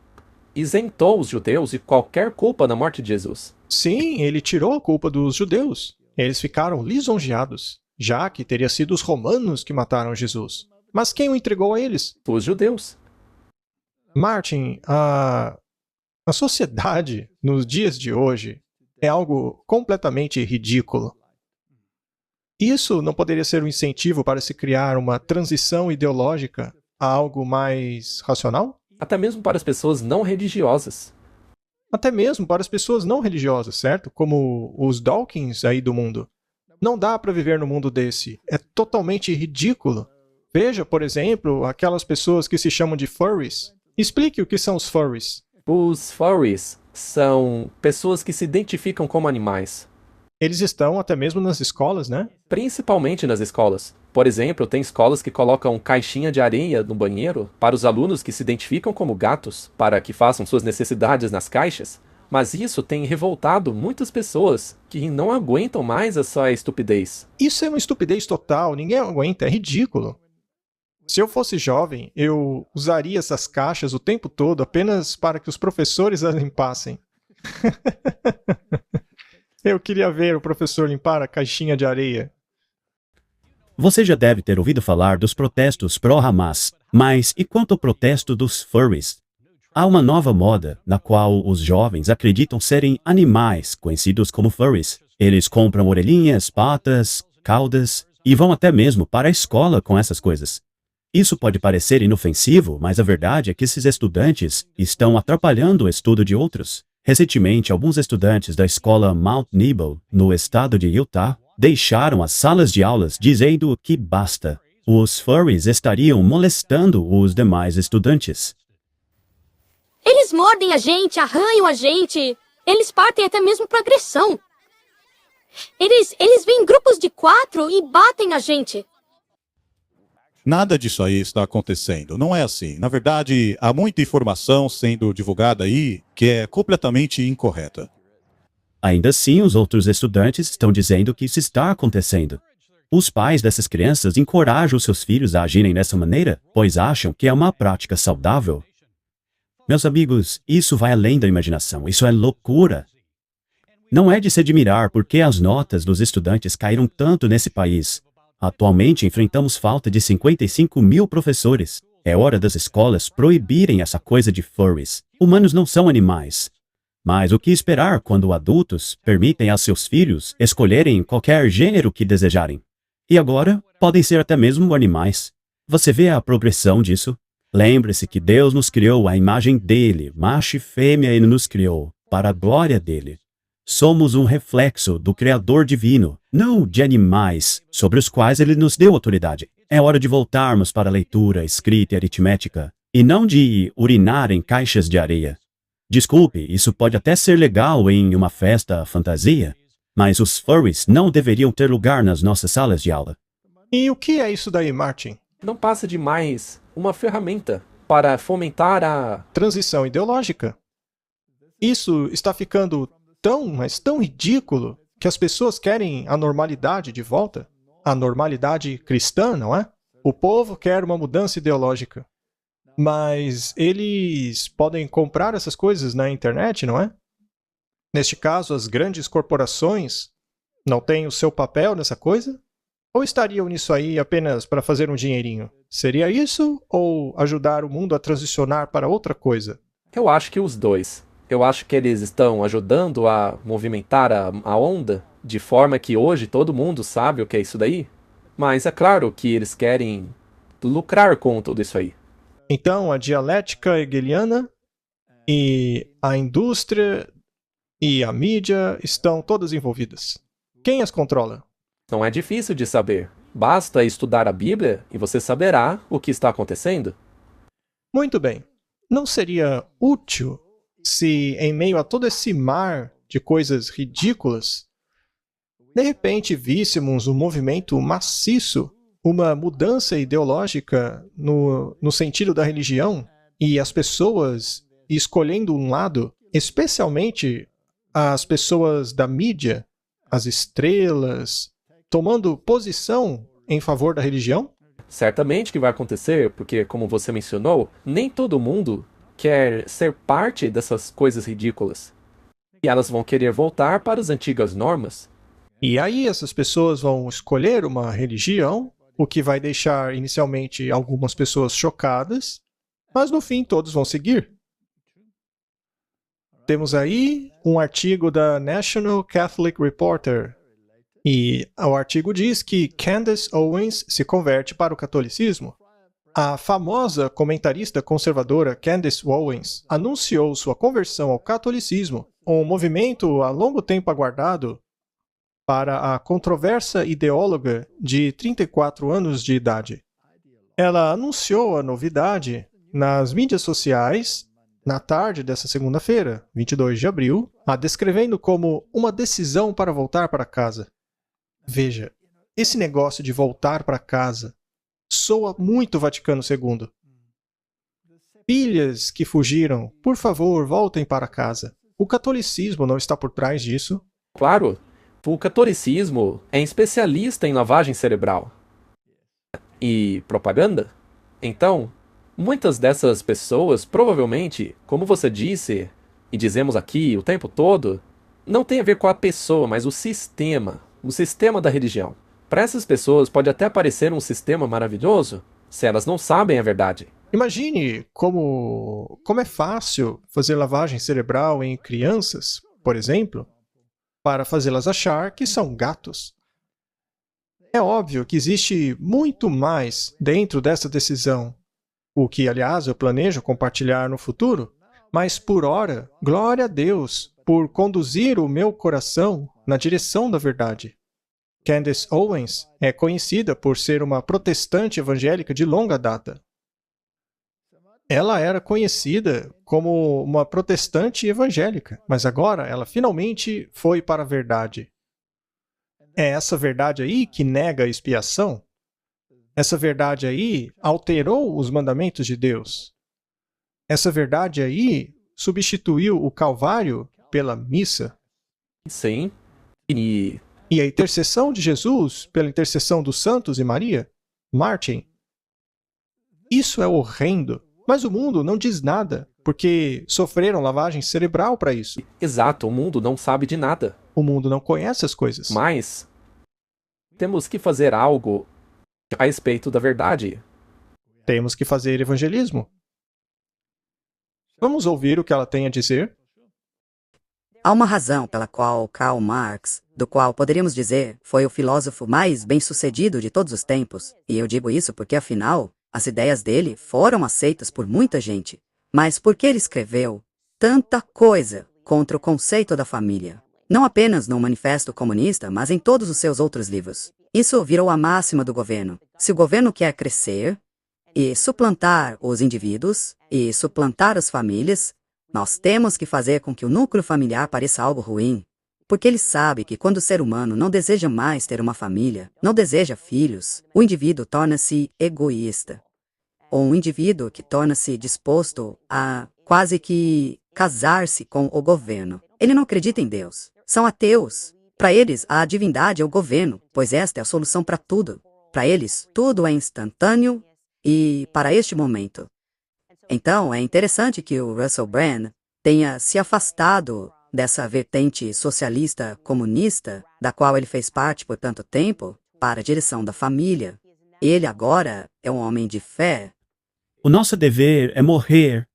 isentou os judeus de qualquer culpa na morte de Jesus. Sim, ele tirou a culpa dos judeus. Eles ficaram lisonjeados, já que teria sido os romanos que mataram Jesus. Mas quem o entregou a eles? Os judeus. Martin, a sociedade nos dias de hoje é algo completamente ridículo. Isso não poderia ser um incentivo para se criar uma transição ideológica a algo mais racional? Até mesmo para as pessoas não religiosas. Até mesmo para as pessoas não religiosas, certo? Como os Dawkins aí do mundo. Não dá para viver no mundo desse. É totalmente ridículo. Veja, por exemplo, aquelas pessoas que se chamam de furries. Explique o que são os furries. Os furries são pessoas que se identificam como animais. Eles estão até mesmo nas escolas, né? Principalmente nas escolas. Por exemplo, tem escolas que colocam caixinha de areia no banheiro para os alunos que se identificam como gatos, para que façam suas necessidades nas caixas. Mas isso tem revoltado muitas pessoas que não aguentam mais essa estupidez. Isso é uma estupidez total, ninguém aguenta, é ridículo. Se eu fosse jovem, eu usaria essas caixas o tempo todo apenas para que os professores as limpassem. Eu queria ver o professor limpar a caixinha de areia. Você já deve ter ouvido falar dos protestos pró-Hamas, mas e quanto ao protesto dos furries? Há uma nova moda, na qual os jovens acreditam serem animais, conhecidos como furries. Eles compram orelhinhas, patas, caudas e vão até mesmo para a escola com essas coisas. Isso pode parecer inofensivo, mas a verdade é que esses estudantes estão atrapalhando o estudo de outros. Recentemente, alguns estudantes da escola Mount Nebo, no estado de Utah, deixaram as salas de aulas dizendo que basta. Os furries estariam molestando os demais estudantes. Eles mordem a gente, arranham a gente. Eles partem até mesmo para agressão. Eles vêm em grupos de 4 e batem a gente. Nada disso aí está acontecendo. Não é assim. Na verdade, há muita informação sendo divulgada aí que é completamente incorreta. Ainda assim, os outros estudantes estão dizendo que isso está acontecendo. Os pais dessas crianças encorajam seus filhos a agirem dessa maneira, pois acham que é uma prática saudável. Meus amigos, isso vai além da imaginação, isso é loucura. Não é de se admirar porque as notas dos estudantes caíram tanto nesse país. Atualmente enfrentamos falta de 55 mil professores. É hora das escolas proibirem essa coisa de furries. Humanos não são animais. Mas o que esperar quando adultos permitem a seus filhos escolherem qualquer gênero que desejarem? E agora, podem ser até mesmo animais. Você vê a progressão disso? Lembre-se que Deus nos criou à imagem dele, macho e fêmea ele nos criou, para a glória dele. Somos um reflexo do Criador divino, não de animais, sobre os quais ele nos deu autoridade. É hora de voltarmos para a leitura, escrita e aritmética, e não de urinar em caixas de areia. Desculpe, isso pode até ser legal em uma festa fantasia, mas os furries não deveriam ter lugar nas nossas salas de aula. E o que é isso daí, Martin? Não passa de mais uma ferramenta para fomentar a... Transição ideológica. Isso está ficando tão, mas tão ridículo que as pessoas querem a normalidade de volta. A normalidade cristã, não é? O povo quer uma mudança ideológica. Mas eles podem comprar essas coisas na internet, não é? Neste caso, as grandes corporações não têm o seu papel nessa coisa? Ou estariam nisso aí apenas para fazer um dinheirinho? Seria isso ou ajudar o mundo a transicionar para outra coisa? Eu acho que os dois. Eu acho que eles estão ajudando a movimentar a onda, de forma que hoje todo mundo sabe o que é isso daí. Mas é claro que eles querem lucrar com tudo isso aí. Então, a dialética hegeliana e a indústria e a mídia estão todas envolvidas. Quem as controla? Não é difícil de saber. Basta estudar a Bíblia e você saberá o que está acontecendo. Muito bem. Não seria útil se, em meio a todo esse mar de coisas ridículas, de repente víssemos um movimento maciço, uma mudança ideológica no sentido da religião, e as pessoas escolhendo um lado, especialmente as pessoas da mídia, as estrelas, tomando posição em favor da religião? Certamente que vai acontecer, porque, como você mencionou, nem todo mundo quer ser parte dessas coisas ridículas. E elas vão querer voltar para as antigas normas. E aí essas pessoas vão escolher uma religião, o que vai deixar inicialmente algumas pessoas chocadas, mas no fim todos vão seguir. Temos aí um artigo da National Catholic Reporter. E o artigo diz que Candace Owens se converte para o catolicismo. A famosa comentarista conservadora Candace Owens anunciou sua conversão ao catolicismo, um movimento há longo tempo aguardado para a controversa ideóloga de 34 anos de idade. Ela anunciou a novidade nas mídias sociais na tarde dessa segunda-feira, 22 de abril, a descrevendo como uma decisão para voltar para casa. Veja, esse negócio de voltar para casa soa muito Vaticano II. Filhas que fugiram, por favor, voltem para casa. O catolicismo não está por trás disso. Claro, o catolicismo é especialista em lavagem cerebral e propaganda. Então, muitas dessas pessoas, provavelmente, como você disse, e dizemos aqui o tempo todo, não tem a ver com a pessoa, mas o sistema da religião. Para essas pessoas pode até parecer um sistema maravilhoso, se elas não sabem a verdade. Imagine como é fácil fazer lavagem cerebral em crianças, por exemplo, para fazê-las achar que são gatos. É óbvio que existe muito mais dentro dessa decisão, o que, aliás, eu planejo compartilhar no futuro, mas por ora, glória a Deus por conduzir o meu coração na direção da verdade. Candace Owens é conhecida por ser uma protestante evangélica de longa data. Ela era conhecida como uma protestante evangélica, mas agora ela finalmente foi para a verdade. É essa verdade aí que nega a expiação? Essa verdade aí alterou os mandamentos de Deus? Essa verdade aí substituiu o Calvário pela missa? Sim, e a intercessão de Jesus pela intercessão dos santos e Maria? Martin? Isso é horrendo. Mas o mundo não diz nada, porque sofreram lavagem cerebral para isso. Exato, o mundo não sabe de nada. O mundo não conhece as coisas. Mas temos que fazer algo a respeito da verdade. Temos que fazer evangelismo. Vamos ouvir o que ela tem a dizer? Há uma razão pela qual Karl Marx, do qual poderíamos dizer foi o filósofo mais bem-sucedido de todos os tempos, e eu digo isso porque, afinal, as ideias dele foram aceitas por muita gente, mas porque ele escreveu tanta coisa contra o conceito da família, não apenas no Manifesto Comunista, mas em todos os seus outros livros. Isso virou a máxima do governo. Se o governo quer crescer e suplantar os indivíduos e suplantar as famílias, nós temos que fazer com que o núcleo familiar pareça algo ruim, porque ele sabe que quando o ser humano não deseja mais ter uma família, não deseja filhos, o indivíduo torna-se egoísta. Ou um indivíduo que torna-se disposto a quase que casar-se com o governo. Ele não acredita em Deus. São ateus. Para eles, a divindade é o governo, pois esta é a solução para tudo. Para eles, tudo é instantâneo e para este momento. Então, é interessante que o Russell Brand tenha se afastado dessa vertente socialista comunista, da qual ele fez parte por tanto tempo, para a direção da família. Ele agora é um homem de fé. O nosso dever é morrer,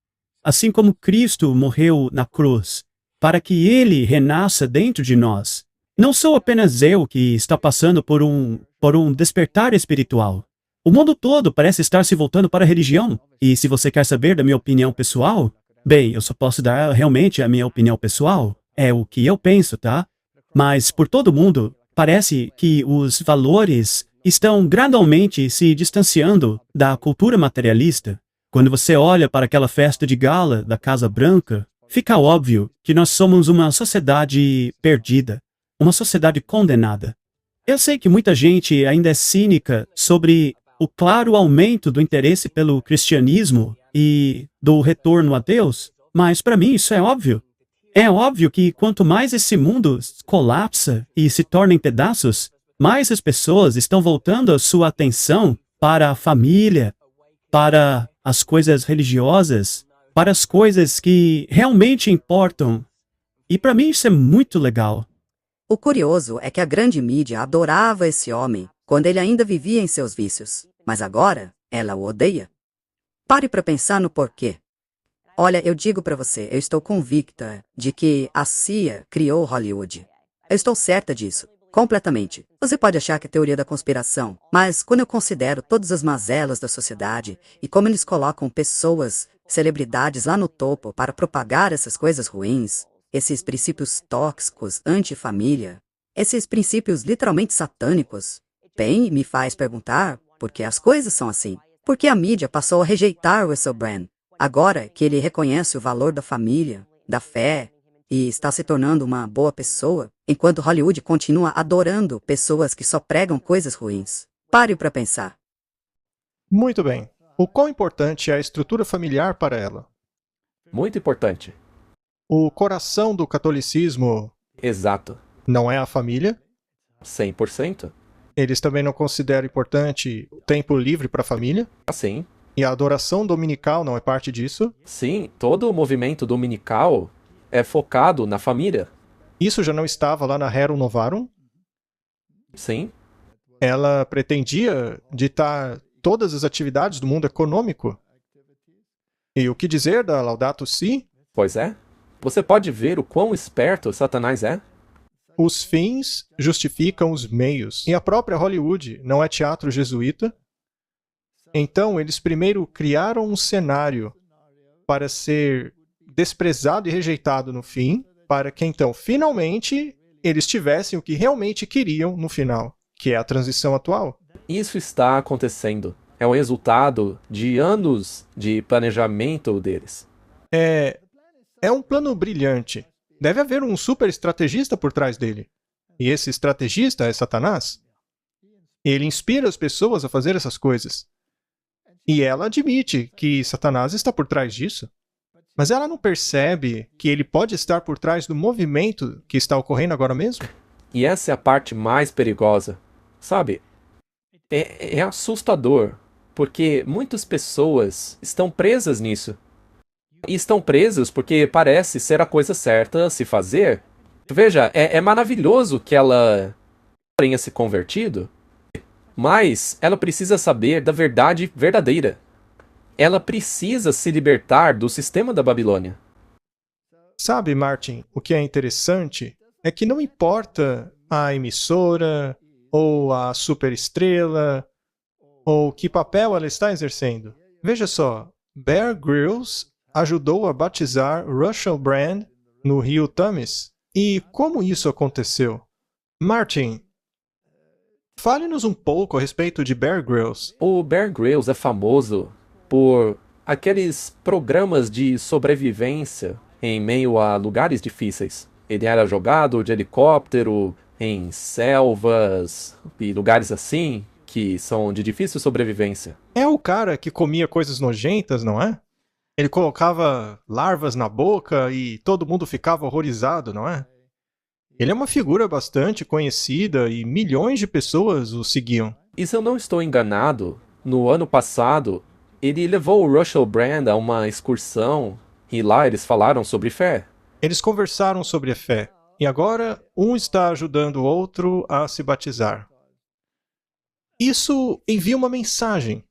assim como Cristo morreu na cruz, para que Ele renasça dentro de nós. Não sou apenas eu que está passando por um despertar espiritual. O mundo todo parece estar se voltando para a religião. E se você quer saber da minha opinião pessoal, bem, eu só posso dar realmente a minha opinião pessoal. É o que eu penso, tá? Mas por todo mundo, parece que os valores estão gradualmente se distanciando da cultura materialista. Quando você olha para aquela festa de gala da Casa Branca, fica óbvio que nós somos uma sociedade perdida, uma sociedade condenada. Eu sei que muita gente ainda é cínica sobre o claro aumento do interesse pelo cristianismo e do retorno a Deus, mas para mim isso é óbvio. É óbvio que quanto mais esse mundo colapsa e se torna em pedaços, mais as pessoas estão voltando a sua atenção para a família, para as coisas religiosas, para as coisas que realmente importam. E para mim isso é muito legal. O curioso é que a grande mídia adorava esse homem quando ele ainda vivia em seus vícios, mas agora ela o odeia. Pare para pensar no porquê. Olha, eu digo para você, eu estou convicta de que a CIA criou Hollywood. Eu estou certa disso, completamente. Você pode achar que é teoria da conspiração, mas quando eu considero todas as mazelas da sociedade e como eles colocam pessoas, celebridades lá no topo para propagar essas coisas ruins, esses princípios tóxicos anti-família, esses princípios literalmente satânicos, bem, me faz perguntar por que as coisas são assim. Por que a mídia passou a rejeitar Russell Brand? Agora que ele reconhece o valor da família, da fé, e está se tornando uma boa pessoa, enquanto Hollywood continua adorando pessoas que só pregam coisas ruins. Pare para pensar. Muito bem. O quão importante é a estrutura familiar para ela? Muito importante. O coração do catolicismo Exato. não é a família? 100%. Eles também não consideram importante o tempo livre para a família? Assim. E a adoração dominical não é parte disso? Sim, todo o movimento dominical é focado na família. Isso já não estava lá na Rerum Novarum? Sim. Ela pretendia ditar todas as atividades do mundo econômico. E o que dizer da Laudato Si? Pois é. Você pode ver o quão esperto Satanás é? Os fins justificam os meios. E a própria Hollywood não é teatro jesuíta? Então, eles primeiro criaram um cenário para ser desprezado e rejeitado no fim, para que então, finalmente, eles tivessem o que realmente queriam no final, que é a transição atual. Isso está acontecendo. É o resultado de anos de planejamento deles. É um plano brilhante. Deve haver um super estrategista por trás dele. E esse estrategista é Satanás. Ele inspira as pessoas a fazer essas coisas. E ela admite que Satanás está por trás disso. Mas ela não percebe que ele pode estar por trás do movimento que está ocorrendo agora mesmo? E essa é a parte mais perigosa. Sabe? É assustador, porque muitas pessoas estão presas nisso. E estão presas porque parece ser a coisa certa a se fazer. Veja, é maravilhoso que ela tenha se convertido, mas ela precisa saber da verdade verdadeira. Ela precisa se libertar do sistema da Babilônia. Sabe, Martin, o que é interessante é que não importa a emissora, ou a superestrela, ou que papel ela está exercendo. Veja só, Bear Grylls ajudou a batizar Russell Brand no rio Thames. E como isso aconteceu? Martin, fale-nos um pouco a respeito de Bear Grylls. O Bear Grylls é famoso por aqueles programas de sobrevivência em meio a lugares difíceis. Ele era jogado de helicóptero em selvas e lugares assim que são de difícil sobrevivência. É o cara que comia coisas nojentas, não é? Ele colocava larvas na boca e todo mundo ficava horrorizado, não é? Ele é uma figura bastante conhecida e milhões de pessoas o seguiam. E se eu não estou enganado, no ano passado, ele levou o Russell Brand a uma excursão e lá eles falaram sobre fé. Eles conversaram sobre a fé e agora um está ajudando o outro a se batizar. Isso envia uma mensagem.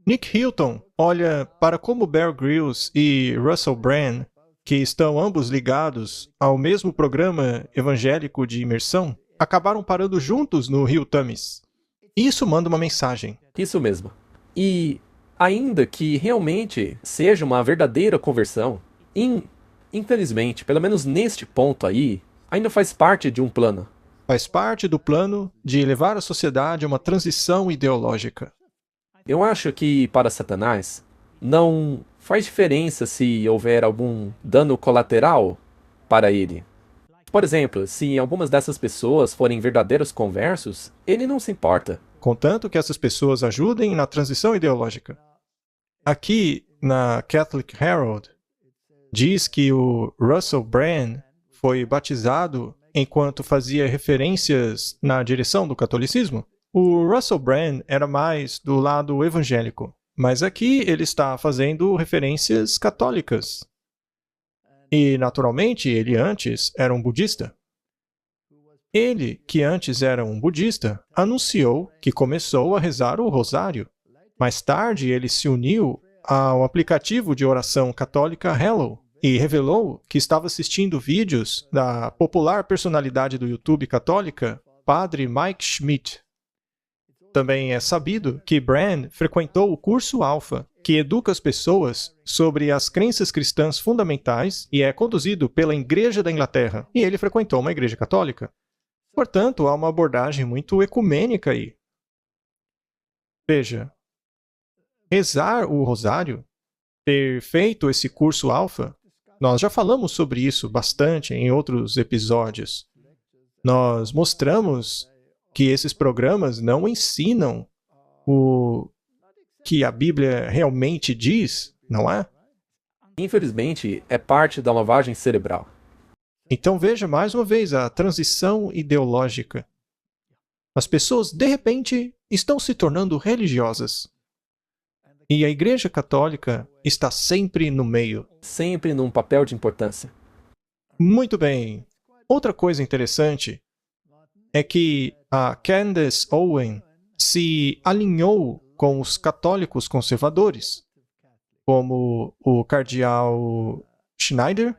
Nick Hilton olha para como Bear Grylls e Russell Brand, que estão ambos ligados ao mesmo programa evangélico de imersão, acabaram parando juntos no rio Thames. Isso manda uma mensagem. Isso mesmo. E ainda que realmente seja uma verdadeira conversão, infelizmente, pelo menos neste ponto aí, ainda faz parte de um plano. Faz parte do plano de levar a sociedade a uma transição ideológica. Eu acho que para Satanás não faz diferença se houver algum dano colateral para ele. Por exemplo, se algumas dessas pessoas forem verdadeiros conversos, ele não se importa. Contanto que essas pessoas ajudem na transição ideológica. Aqui, na Catholic Herald, diz que o Russell Brand foi batizado enquanto fazia referências na direção do catolicismo. O Russell Brand era mais do lado evangélico, mas aqui ele está fazendo referências católicas. E, naturalmente, ele antes era um budista. Ele, que antes era um budista, anunciou que começou a rezar o rosário. Mais tarde, ele se uniu ao aplicativo de oração católica Hello e revelou que estava assistindo vídeos da popular personalidade do YouTube católica, Padre Mike Schmidt. Também é sabido que Brand frequentou o curso Alpha, que educa as pessoas sobre as crenças cristãs fundamentais e é conduzido pela Igreja da Inglaterra, e ele frequentou uma igreja católica. Portanto, há uma abordagem muito ecumênica aí. Veja, rezar o rosário, ter feito esse curso Alpha, nós já falamos sobre isso bastante em outros episódios. Nós mostramos que esses programas não ensinam o que a Bíblia realmente diz, não é? Infelizmente, é parte da lavagem cerebral. Então veja mais uma vez a transição ideológica. As pessoas, de repente, estão se tornando religiosas. E a Igreja Católica está sempre no meio. Sempre num papel de importância. Muito bem. Outra coisa interessante é que a Candace Owen se alinhou com os católicos conservadores, como o cardeal Schneider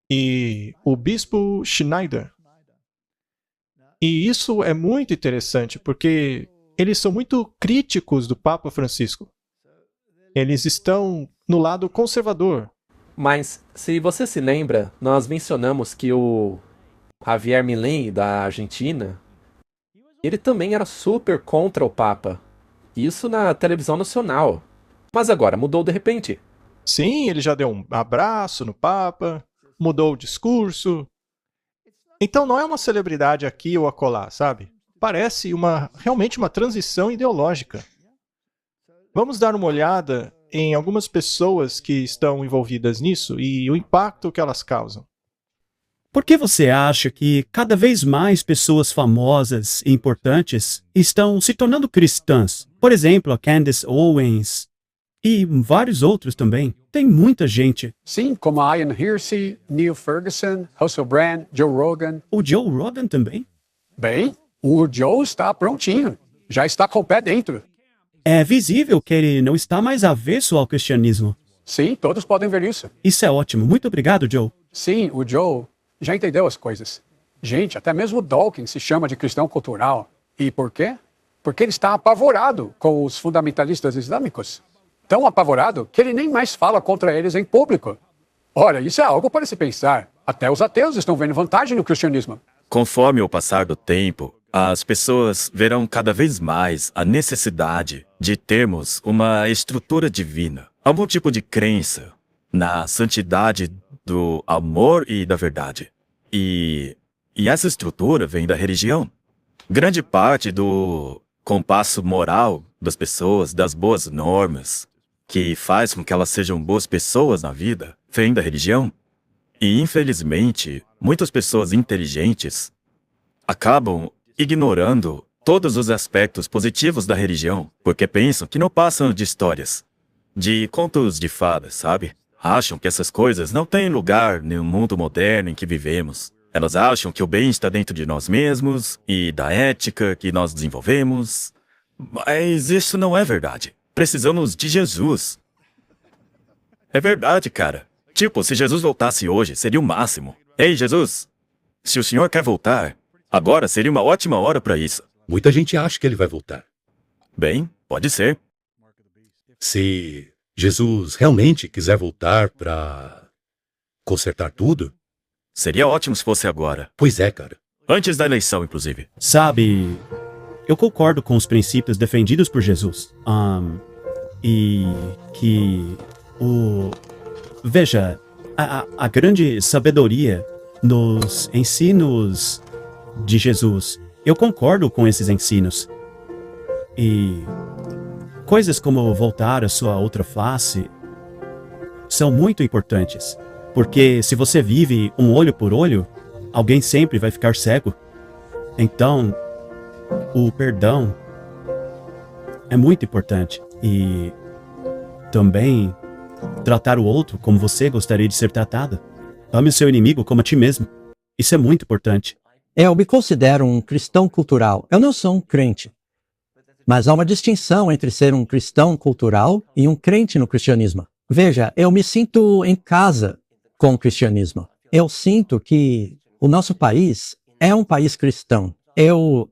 e o bispo Schneider. E isso é muito interessante, porque eles são muito críticos do Papa Francisco. Eles estão no lado conservador. Mas, se você se lembra, nós mencionamos que o Javier Milei, da Argentina, ele também era super contra o Papa. Isso na televisão nacional. Mas agora mudou de repente. Sim, ele já deu um abraço no Papa, mudou o discurso. Então não é uma celebridade aqui ou acolá, sabe? Parece realmente uma transição ideológica. Vamos dar uma olhada em algumas pessoas que estão envolvidas nisso e o impacto que elas causam. Por que você acha que cada vez mais pessoas famosas e importantes estão se tornando cristãs? Por exemplo, a Candace Owens e vários outros também. Tem muita gente. Sim, como a Ian Hersey, Neil Ferguson, Russell Brand, Joe Rogan. O Joe Rogan também? Bem, o Joe está prontinho. Já está com o pé dentro. É visível que ele não está mais avesso ao cristianismo. Sim, todos podem ver isso. Isso é ótimo. Muito obrigado, Joe. Sim, o Joe já entendeu as coisas. Gente, até mesmo o Dawkins se chama de cristão cultural. E por quê? Porque ele está apavorado com os fundamentalistas islâmicos. Tão apavorado que ele nem mais fala contra eles em público. Ora, isso é algo para se pensar. Até os ateus estão vendo vantagem no cristianismo. Conforme o passar do tempo, as pessoas verão cada vez mais a necessidade de termos uma estrutura divina, algum tipo de crença na santidade do amor e da verdade. E essa estrutura vem da religião. Grande parte do compasso moral das pessoas, das boas normas, que faz com que elas sejam boas pessoas na vida, vem da religião. E, infelizmente, muitas pessoas inteligentes acabam ignorando todos os aspectos positivos da religião, porque pensam que não passam de histórias, de contos de fadas, sabe? Acham que essas coisas não têm lugar no mundo moderno em que vivemos. Elas acham que o bem está dentro de nós mesmos e da ética que nós desenvolvemos. Mas isso não é verdade. Precisamos de Jesus. É verdade, cara. Tipo, se Jesus voltasse hoje, seria o máximo. Ei, Jesus, se o senhor quer voltar, agora seria uma ótima hora para isso. Muita gente acha que ele vai voltar. Bem, pode ser. Se Jesus realmente quiser voltar para consertar tudo... Seria ótimo se fosse agora. Pois é, cara. Antes da eleição, inclusive. Sabe, eu concordo com os princípios defendidos por Jesus. E que veja, a grande sabedoria nos ensinos de Jesus. Eu concordo com esses ensinos. E coisas como voltar à sua outra face são muito importantes. Porque se você vive um olho por olho, alguém sempre vai ficar cego. Então, o perdão é muito importante. E também tratar o outro como você gostaria de ser tratado. Ame o seu inimigo como a ti mesmo. Isso é muito importante. Eu me considero um cristão cultural. Eu não sou um crente. Mas há uma distinção entre ser um cristão cultural e um crente no cristianismo. Veja, eu me sinto em casa com o cristianismo. Eu sinto que o nosso país é um país cristão. Eu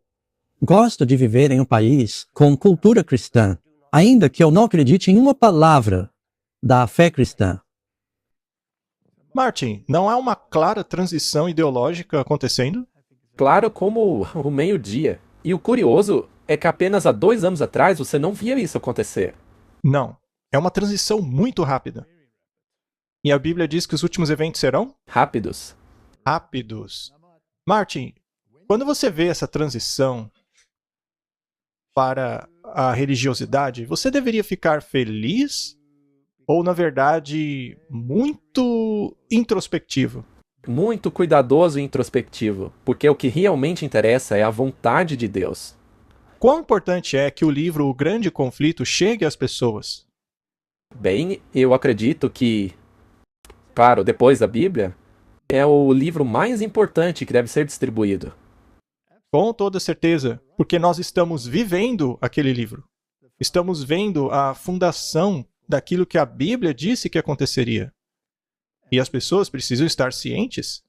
gosto de viver em um país com cultura cristã, ainda que eu não acredite em uma palavra da fé cristã. Martin, não há uma clara transição ideológica acontecendo? Claro como o meio-dia. E o curioso é que apenas há 2 anos atrás você não via isso acontecer. Não. É uma transição muito rápida. E a Bíblia diz que os últimos eventos serão? Rápidos. Rápidos. Martin, quando você vê essa transição para a religiosidade, você deveria ficar feliz ou, na verdade, muito introspectivo? Muito cuidadoso e introspectivo, porque o que realmente interessa é a vontade de Deus. Quão importante é que o livro O Grande Conflito chegue às pessoas? Bem, eu acredito que, claro, depois da Bíblia, é o livro mais importante que deve ser distribuído. Com toda certeza, porque nós estamos vivendo aquele livro. Estamos vendo a fundação daquilo que a Bíblia disse que aconteceria. E as pessoas precisam estar cientes.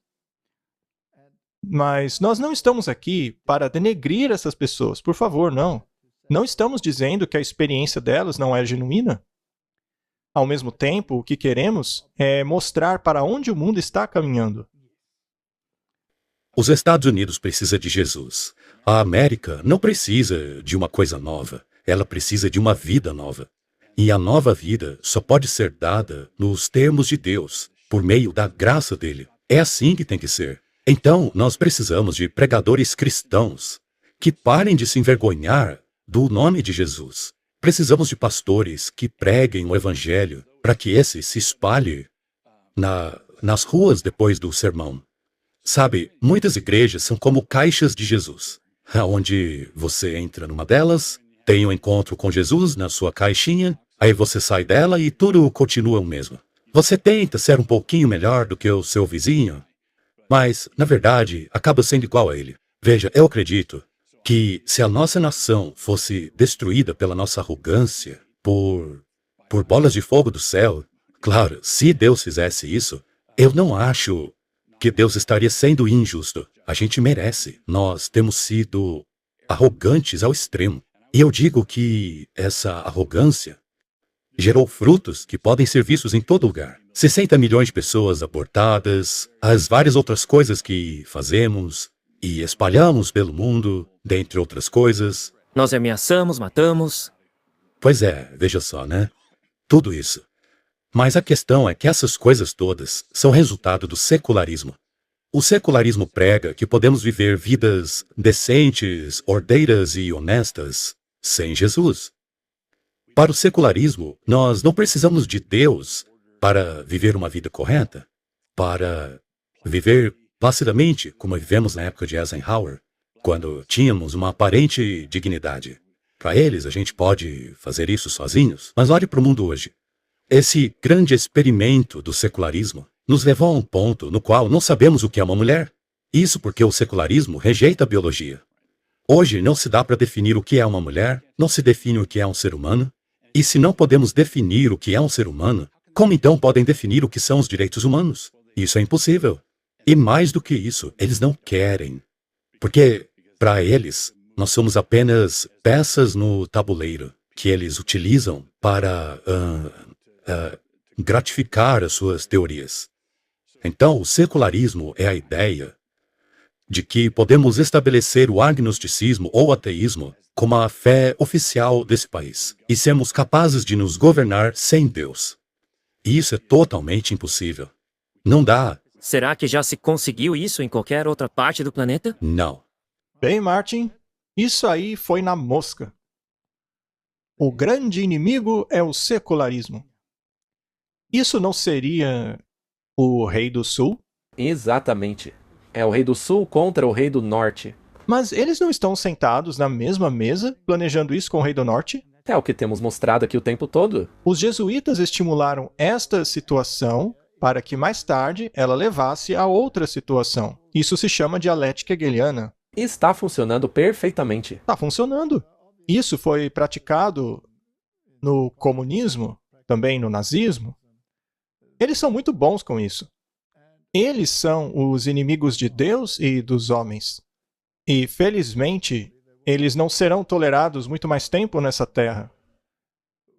Mas nós não estamos aqui para denegrir essas pessoas, por favor, não. Não estamos dizendo que a experiência delas não é genuína. Ao mesmo tempo, o que queremos é mostrar para onde o mundo está caminhando. Os Estados Unidos precisam de Jesus. A América não precisa de uma coisa nova. Ela precisa de uma vida nova. E a nova vida só pode ser dada nos termos de Deus, por meio da graça dele. É assim que tem que ser. Então, nós precisamos de pregadores cristãos que parem de se envergonhar do nome de Jesus. Precisamos de pastores que preguem o evangelho para que esse se espalhe nas ruas depois do sermão. Sabe, muitas igrejas são como caixas de Jesus, onde você entra numa delas, tem um encontro com Jesus na sua caixinha, aí você sai dela e tudo continua o mesmo. Você tenta ser um pouquinho melhor do que o seu vizinho, mas, na verdade, acaba sendo igual a ele. Veja, eu acredito que se a nossa nação fosse destruída pela nossa arrogância, por bolas de fogo do céu, claro, se Deus fizesse isso, eu não acho que Deus estaria sendo injusto. A gente merece. Nós temos sido arrogantes ao extremo. E eu digo que essa arrogância gerou frutos que podem ser vistos em todo lugar. 60 milhões de pessoas abortadas, as várias outras coisas que fazemos e espalhamos pelo mundo, dentre outras coisas. Nós ameaçamos, matamos. Pois é, veja só, né? Tudo isso. Mas a questão é que essas coisas todas são resultado do secularismo. O secularismo prega que podemos viver vidas decentes, ordeiras e honestas sem Jesus. Para o secularismo, nós não precisamos de Deus para viver uma vida correta, para viver placidamente, como vivemos na época de Eisenhower, quando tínhamos uma aparente dignidade. Para eles, a gente pode fazer isso sozinhos, mas olhe para o mundo hoje. Esse grande experimento do secularismo nos levou a um ponto no qual não sabemos o que é uma mulher. Isso porque o secularismo rejeita a biologia. Hoje não se dá para definir o que é uma mulher, não se define o que é um ser humano. E se não podemos definir o que é um ser humano, como então podem definir o que são os direitos humanos? Isso é impossível. E mais do que isso, eles não querem. Porque, para eles, nós somos apenas peças no tabuleiro que eles utilizam para gratificar as suas teorias. Então, o secularismo é a ideia de que podemos estabelecer o agnosticismo ou ateísmo como a fé oficial desse país e sermos capazes de nos governar sem Deus. E isso é totalmente impossível. Não dá. Será que já se conseguiu isso em qualquer outra parte do planeta? Não. Bem, Martin, isso aí foi na mosca. O grande inimigo é o secularismo. Isso não seria o Rei do Sul? Exatamente. É o Rei do Sul contra o Rei do Norte. Mas eles não estão sentados na mesma mesa, planejando isso com o Rei do Norte? É o que temos mostrado aqui o tempo todo. Os jesuítas estimularam esta situação para que mais tarde ela levasse a outra situação. Isso se chama dialética hegeliana. E está funcionando perfeitamente. Está funcionando. Isso foi praticado no comunismo, também no nazismo. Eles são muito bons com isso. Eles são os inimigos de Deus e dos homens. E, felizmente, eles não serão tolerados muito mais tempo nessa terra.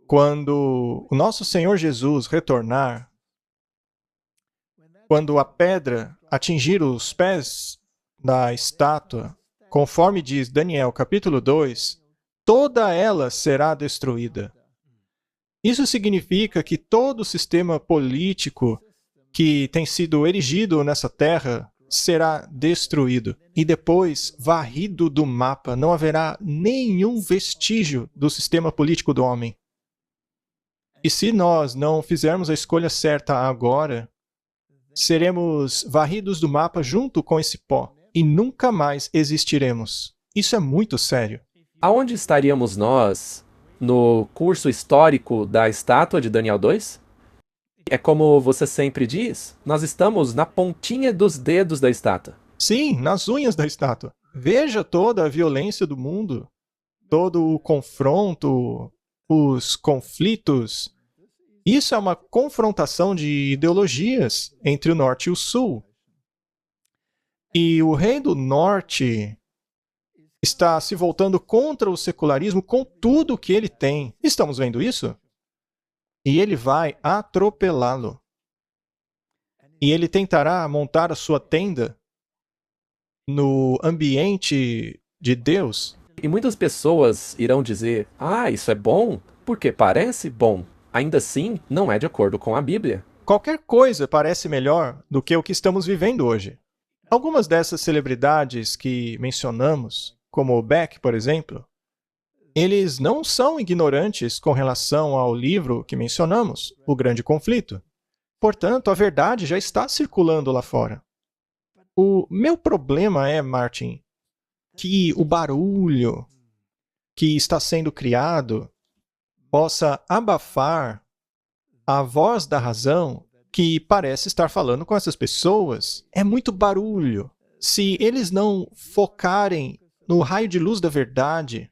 Quando o nosso Senhor Jesus retornar, quando a pedra atingir os pés da estátua, conforme diz Daniel capítulo 2, toda ela será destruída. Isso significa que todo o sistema político que tem sido erigido nessa terra será destruído e depois varrido do mapa. Não haverá nenhum vestígio do sistema político do homem. E se nós não fizermos a escolha certa agora, seremos varridos do mapa junto com esse pó e nunca mais existiremos. Isso é muito sério. Aonde estaríamos nós no curso histórico da estátua de Daniel 2? É como você sempre diz, nós estamos na pontinha dos dedos da estátua. Sim, nas unhas da estátua. Veja toda a violência do mundo, todo o confronto, os conflitos. Isso é uma confrontação de ideologias entre o norte e o sul. E o rei do norte está se voltando contra o secularismo com tudo o que ele tem. Estamos vendo isso? E ele vai atropelá-lo. E ele tentará montar a sua tenda no ambiente de Deus. E muitas pessoas irão dizer, isso é bom, porque parece bom. Ainda assim, não é de acordo com a Bíblia. Qualquer coisa parece melhor do que o que estamos vivendo hoje. Algumas dessas celebridades que mencionamos, como o Beck, por exemplo, eles não são ignorantes com relação ao livro que mencionamos, O Grande Conflito. Portanto, a verdade já está circulando lá fora. O meu problema é, Martin, que o barulho que está sendo criado possa abafar a voz da razão que parece estar falando com essas pessoas. É muito barulho. Se eles não focarem no raio de luz da verdade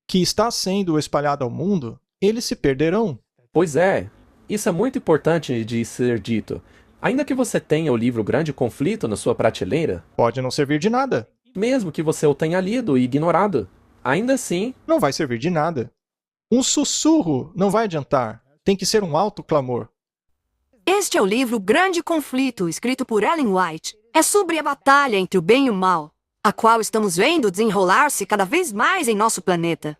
que está sendo espalhado ao mundo, eles se perderão. Pois é, isso é muito importante de ser dito. Ainda que você tenha o livro Grande Conflito na sua prateleira, pode não servir de nada. Mesmo que você o tenha lido e ignorado, ainda assim, não vai servir de nada. Um sussurro não vai adiantar. Tem que ser um alto clamor. Este é o livro Grande Conflito, escrito por Ellen White. É sobre a batalha entre o bem e o mal, a qual estamos vendo desenrolar-se cada vez mais em nosso planeta.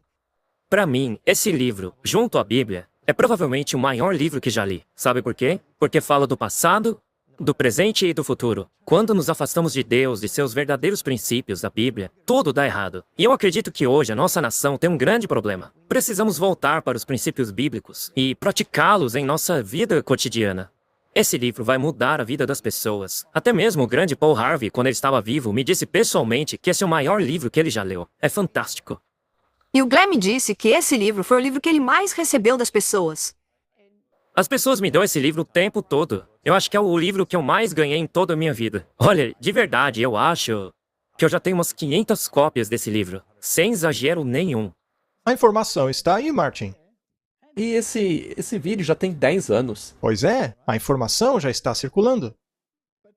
Para mim, esse livro, junto à Bíblia, é provavelmente o maior livro que já li. Sabe por quê? Porque fala do passado, do presente e do futuro. Quando nos afastamos de Deus, de seus verdadeiros princípios da Bíblia, tudo dá errado. E eu acredito que hoje a nossa nação tem um grande problema. Precisamos voltar para os princípios bíblicos e praticá-los em nossa vida cotidiana. Esse livro vai mudar a vida das pessoas. Até mesmo o grande Paul Harvey, quando ele estava vivo, me disse pessoalmente que esse é o maior livro que ele já leu. É fantástico. E o Glenn me disse que esse livro foi o livro que ele mais recebeu das pessoas. As pessoas me dão esse livro o tempo todo. Eu acho que é o livro que eu mais ganhei em toda a minha vida. Olha, de verdade, eu acho que eu já tenho umas 500 cópias desse livro. Sem exagero nenhum. A informação está aí, Martin. E esse vídeo já tem 10 anos. Pois é, a informação já está circulando.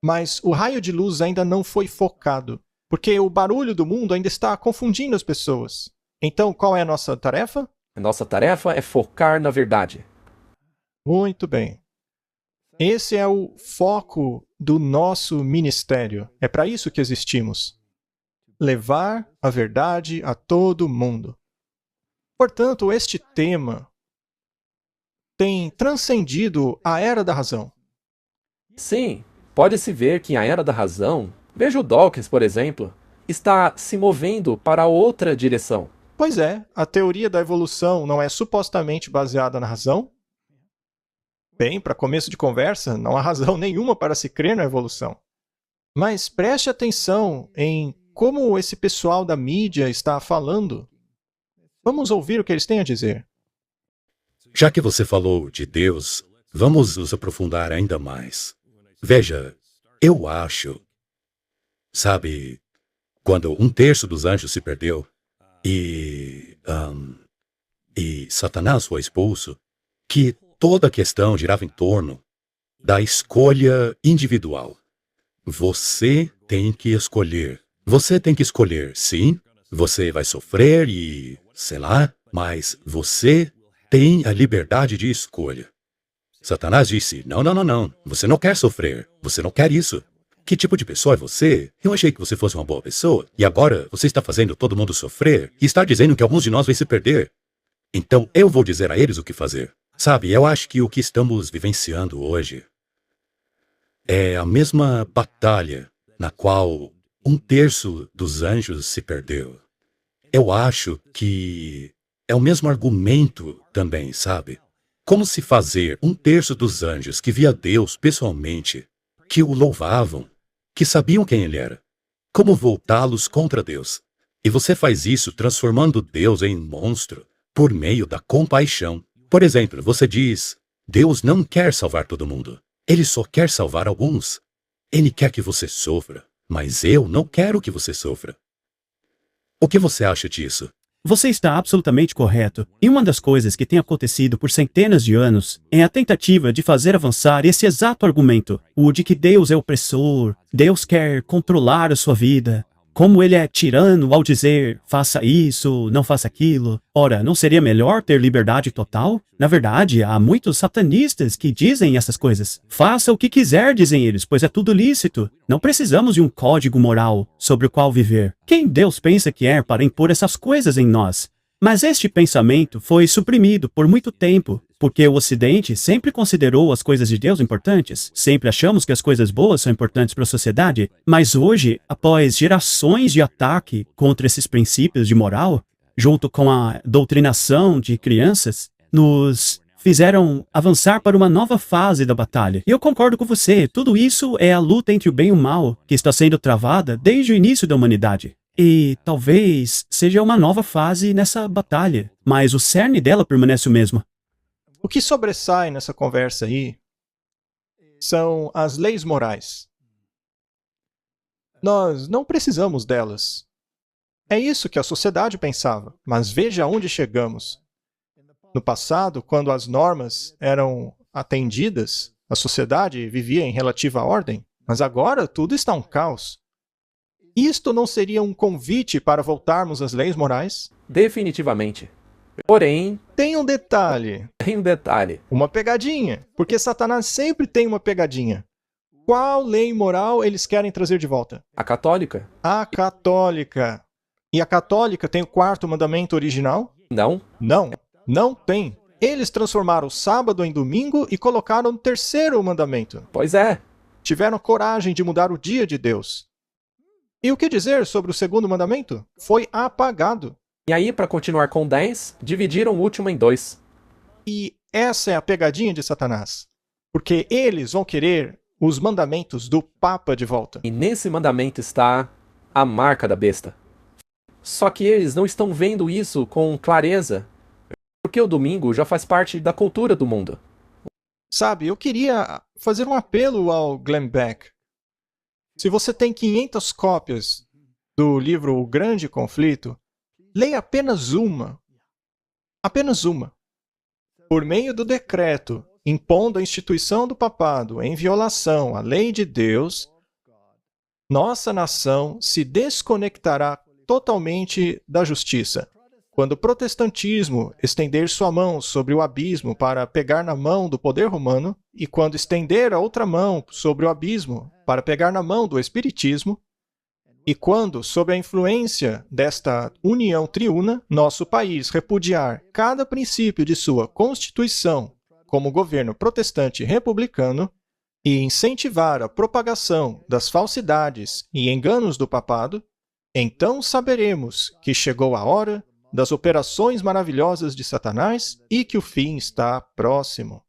Mas o raio de luz ainda não foi focado, porque o barulho do mundo ainda está confundindo as pessoas. Então, qual é a nossa tarefa? A nossa tarefa é focar na verdade. Muito bem. Esse é o foco do nosso ministério. É para isso que existimos. Levar a verdade a todo mundo. Portanto, este tema tem transcendido a Era da Razão. Sim, pode-se ver que a Era da Razão, veja o Dawkins, por exemplo, está se movendo para outra direção. Pois é, a teoria da evolução não é supostamente baseada na razão? Bem, para começo de conversa, não há razão nenhuma para se crer na evolução. Mas preste atenção em como esse pessoal da mídia está falando. Vamos ouvir o que eles têm a dizer. Já que você falou de Deus, vamos nos aprofundar ainda mais. Veja, eu acho, sabe, quando 1/3 dos anjos se perdeu e Satanás foi expulso, que toda a questão girava em torno da escolha individual. Você tem que escolher. Você tem que escolher, sim. Você vai sofrer e, sei lá, mas você tem a liberdade de escolha. Satanás disse, não. Você não quer sofrer. Você não quer isso. Que tipo de pessoa é você? Eu achei que você fosse uma boa pessoa. E agora você está fazendo todo mundo sofrer e está dizendo que alguns de nós vão se perder. Então eu vou dizer a eles o que fazer. Sabe, eu acho que o que estamos vivenciando hoje é a mesma batalha na qual 1/3 dos anjos se perdeu. Eu acho que é o mesmo argumento também, sabe? Como se fazer 1/3 dos anjos que via Deus pessoalmente, que o louvavam, que sabiam quem ele era, como voltá-los contra Deus. E você faz isso transformando Deus em monstro por meio da compaixão. Por exemplo, você diz, Deus não quer salvar todo mundo. Ele só quer salvar alguns. Ele quer que você sofra, mas eu não quero que você sofra. O que você acha disso? Você está absolutamente correto. E uma das coisas que tem acontecido por centenas de anos é a tentativa de fazer avançar esse exato argumento, o de que Deus é opressor, Deus quer controlar a sua vida. Como ele é tirano ao dizer, faça isso, não faça aquilo. Ora, não seria melhor ter liberdade total? Na verdade, há muitos satanistas que dizem essas coisas. Faça o que quiser, dizem eles, pois é tudo lícito. Não precisamos de um código moral sobre o qual viver. Quem Deus pensa que é para impor essas coisas em nós? Mas este pensamento foi suprimido por muito tempo, porque o Ocidente sempre considerou as coisas de Deus importantes. Sempre achamos que as coisas boas são importantes para a sociedade, mas hoje, após gerações de ataque contra esses princípios de moral, junto com a doutrinação de crianças, nos fizeram avançar para uma nova fase da batalha. E eu concordo com você, tudo isso é a luta entre o bem e o mal, que está sendo travada desde o início da humanidade. E talvez seja uma nova fase nessa batalha, mas o cerne dela permanece o mesmo. O que sobressai nessa conversa aí são as leis morais. Nós não precisamos delas. É isso que a sociedade pensava, mas veja onde chegamos. No passado, quando as normas eram atendidas, a sociedade vivia em relativa ordem, mas agora tudo está um caos. Isto não seria um convite para voltarmos às leis morais? Definitivamente. Porém, tem um detalhe. Uma pegadinha. Porque Satanás sempre tem uma pegadinha. Qual lei moral eles querem trazer de volta? A católica. A católica. E a católica tem o 4º mandamento original? Não. Não tem. Eles transformaram o sábado em domingo e colocaram no 3º mandamento. Pois é. Tiveram coragem de mudar o dia de Deus. E o que dizer sobre o 2º mandamento? Foi apagado. E aí, para continuar com 10, dividiram o último em 2. E essa é a pegadinha de Satanás. Porque eles vão querer os mandamentos do Papa de volta. E nesse mandamento está a marca da besta. Só que eles não estão vendo isso com clareza, porque o domingo já faz parte da cultura do mundo. Sabe, eu queria fazer um apelo ao Glenn Beck. Se você tem 500 cópias do livro O Grande Conflito, leia apenas uma. Apenas uma. Por meio do decreto impondo a instituição do papado em violação à lei de Deus, nossa nação se desconectará totalmente da justiça. Quando o protestantismo estender sua mão sobre o abismo para pegar na mão do poder romano, e quando estender a outra mão sobre o abismo para pegar na mão do espiritismo, e quando, sob a influência desta união triuna, nosso país repudiar cada princípio de sua Constituição como governo protestante republicano e incentivar a propagação das falsidades e enganos do papado, então saberemos que chegou a hora das operações maravilhosas de Satanás e que o fim está próximo.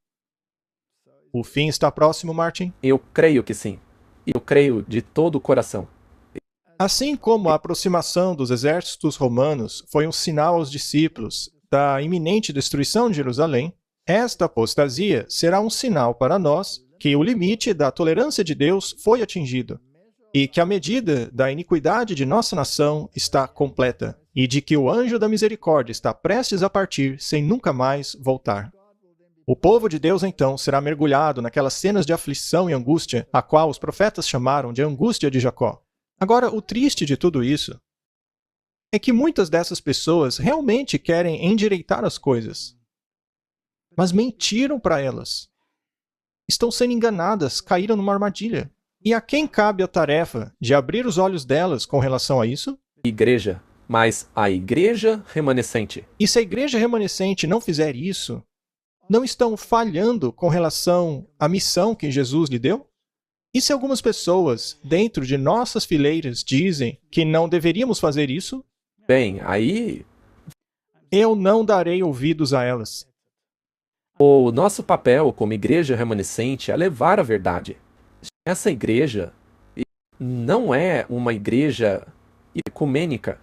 O fim está próximo, Martin? Eu creio que sim. Eu creio de todo o coração. Assim como a aproximação dos exércitos romanos foi um sinal aos discípulos da iminente destruição de Jerusalém, esta apostasia será um sinal para nós que o limite da tolerância de Deus foi atingido e que a medida da iniquidade de nossa nação está completa e de que o anjo da misericórdia está prestes a partir sem nunca mais voltar. O povo de Deus, então, será mergulhado naquelas cenas de aflição e angústia, a qual os profetas chamaram de angústia de Jacó. Agora, o triste de tudo isso é que muitas dessas pessoas realmente querem endireitar as coisas, mas mentiram para elas. Estão sendo enganadas, caíram numa armadilha. E a quem cabe a tarefa de abrir os olhos delas com relação a isso? Igreja, mas a igreja remanescente. E se a igreja remanescente não fizer isso, não estão falhando com relação à missão que Jesus lhe deu? E se algumas pessoas dentro de nossas fileiras dizem que não deveríamos fazer isso? Bem, aí eu não darei ouvidos a elas. O nosso papel como igreja remanescente é levar a verdade. Essa igreja não é uma igreja ecumênica.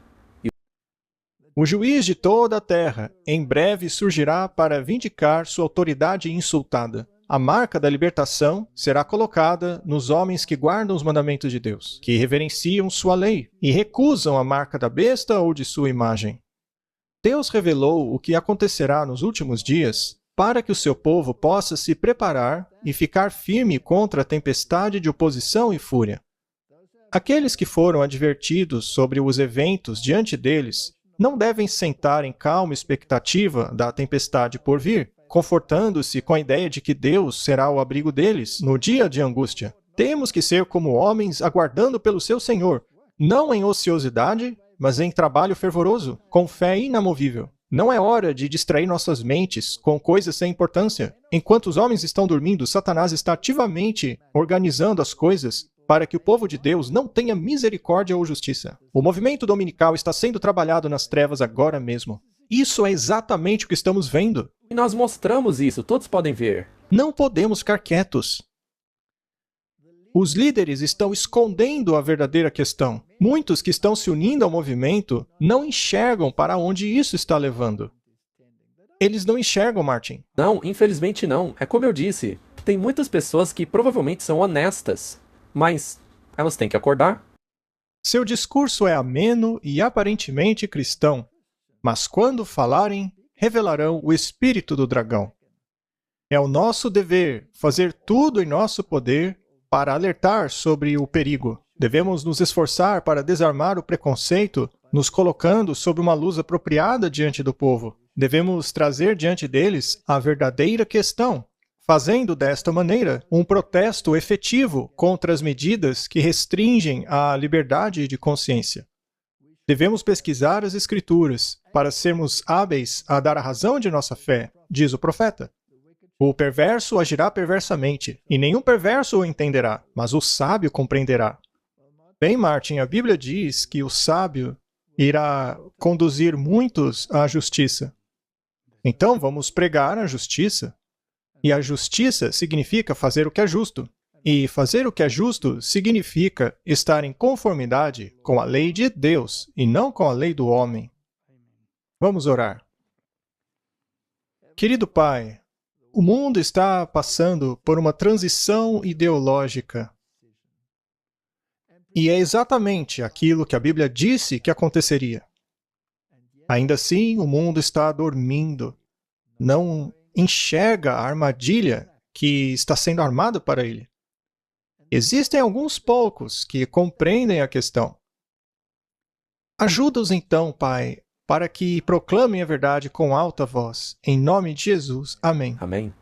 O juiz de toda a terra em breve surgirá para vindicar sua autoridade insultada. A marca da libertação será colocada nos homens que guardam os mandamentos de Deus, que reverenciam sua lei e recusam a marca da besta ou de sua imagem. Deus revelou o que acontecerá nos últimos dias para que o seu povo possa se preparar e ficar firme contra a tempestade de oposição e fúria. Aqueles que foram advertidos sobre os eventos diante deles não devem sentar em calma expectativa da tempestade por vir, confortando-se com a ideia de que Deus será o abrigo deles no dia de angústia. Temos que ser como homens aguardando pelo seu Senhor, não em ociosidade, mas em trabalho fervoroso, com fé inamovível. Não é hora de distrair nossas mentes com coisas sem importância. Enquanto os homens estão dormindo, Satanás está ativamente organizando as coisas para que o povo de Deus não tenha misericórdia ou justiça. O movimento dominical está sendo trabalhado nas trevas agora mesmo. Isso é exatamente o que estamos vendo. E nós mostramos isso, todos podem ver. Não podemos ficar quietos. Os líderes estão escondendo a verdadeira questão. Muitos que estão se unindo ao movimento não enxergam para onde isso está levando. Eles não enxergam, Martin. Não, infelizmente não. É como eu disse, tem muitas pessoas que provavelmente são honestas, mas elas têm que acordar. Seu discurso é ameno e aparentemente cristão, mas quando falarem, revelarão o espírito do dragão. É o nosso dever fazer tudo em nosso poder para alertar sobre o perigo. Devemos nos esforçar para desarmar o preconceito, nos colocando sob uma luz apropriada diante do povo. Devemos trazer diante deles a verdadeira questão, fazendo desta maneira um protesto efetivo contra as medidas que restringem a liberdade de consciência. Devemos pesquisar as Escrituras para sermos hábeis a dar a razão de nossa fé, diz o profeta. O perverso agirá perversamente, e nenhum perverso o entenderá, mas o sábio compreenderá. Bem, Martin, a Bíblia diz que o sábio irá conduzir muitos à justiça. Então, vamos pregar a justiça. E a justiça significa fazer o que é justo. E fazer o que é justo significa estar em conformidade com a lei de Deus e não com a lei do homem. Vamos orar. Querido Pai, o mundo está passando por uma transição ideológica. E é exatamente aquilo que a Bíblia disse que aconteceria. Ainda assim, o mundo está dormindo. Não enxerga a armadilha que está sendo armada para ele. Existem alguns poucos que compreendem a questão. Ajuda-os então, Pai, para que proclamem a verdade com alta voz. Em nome de Jesus. Amém. Amém.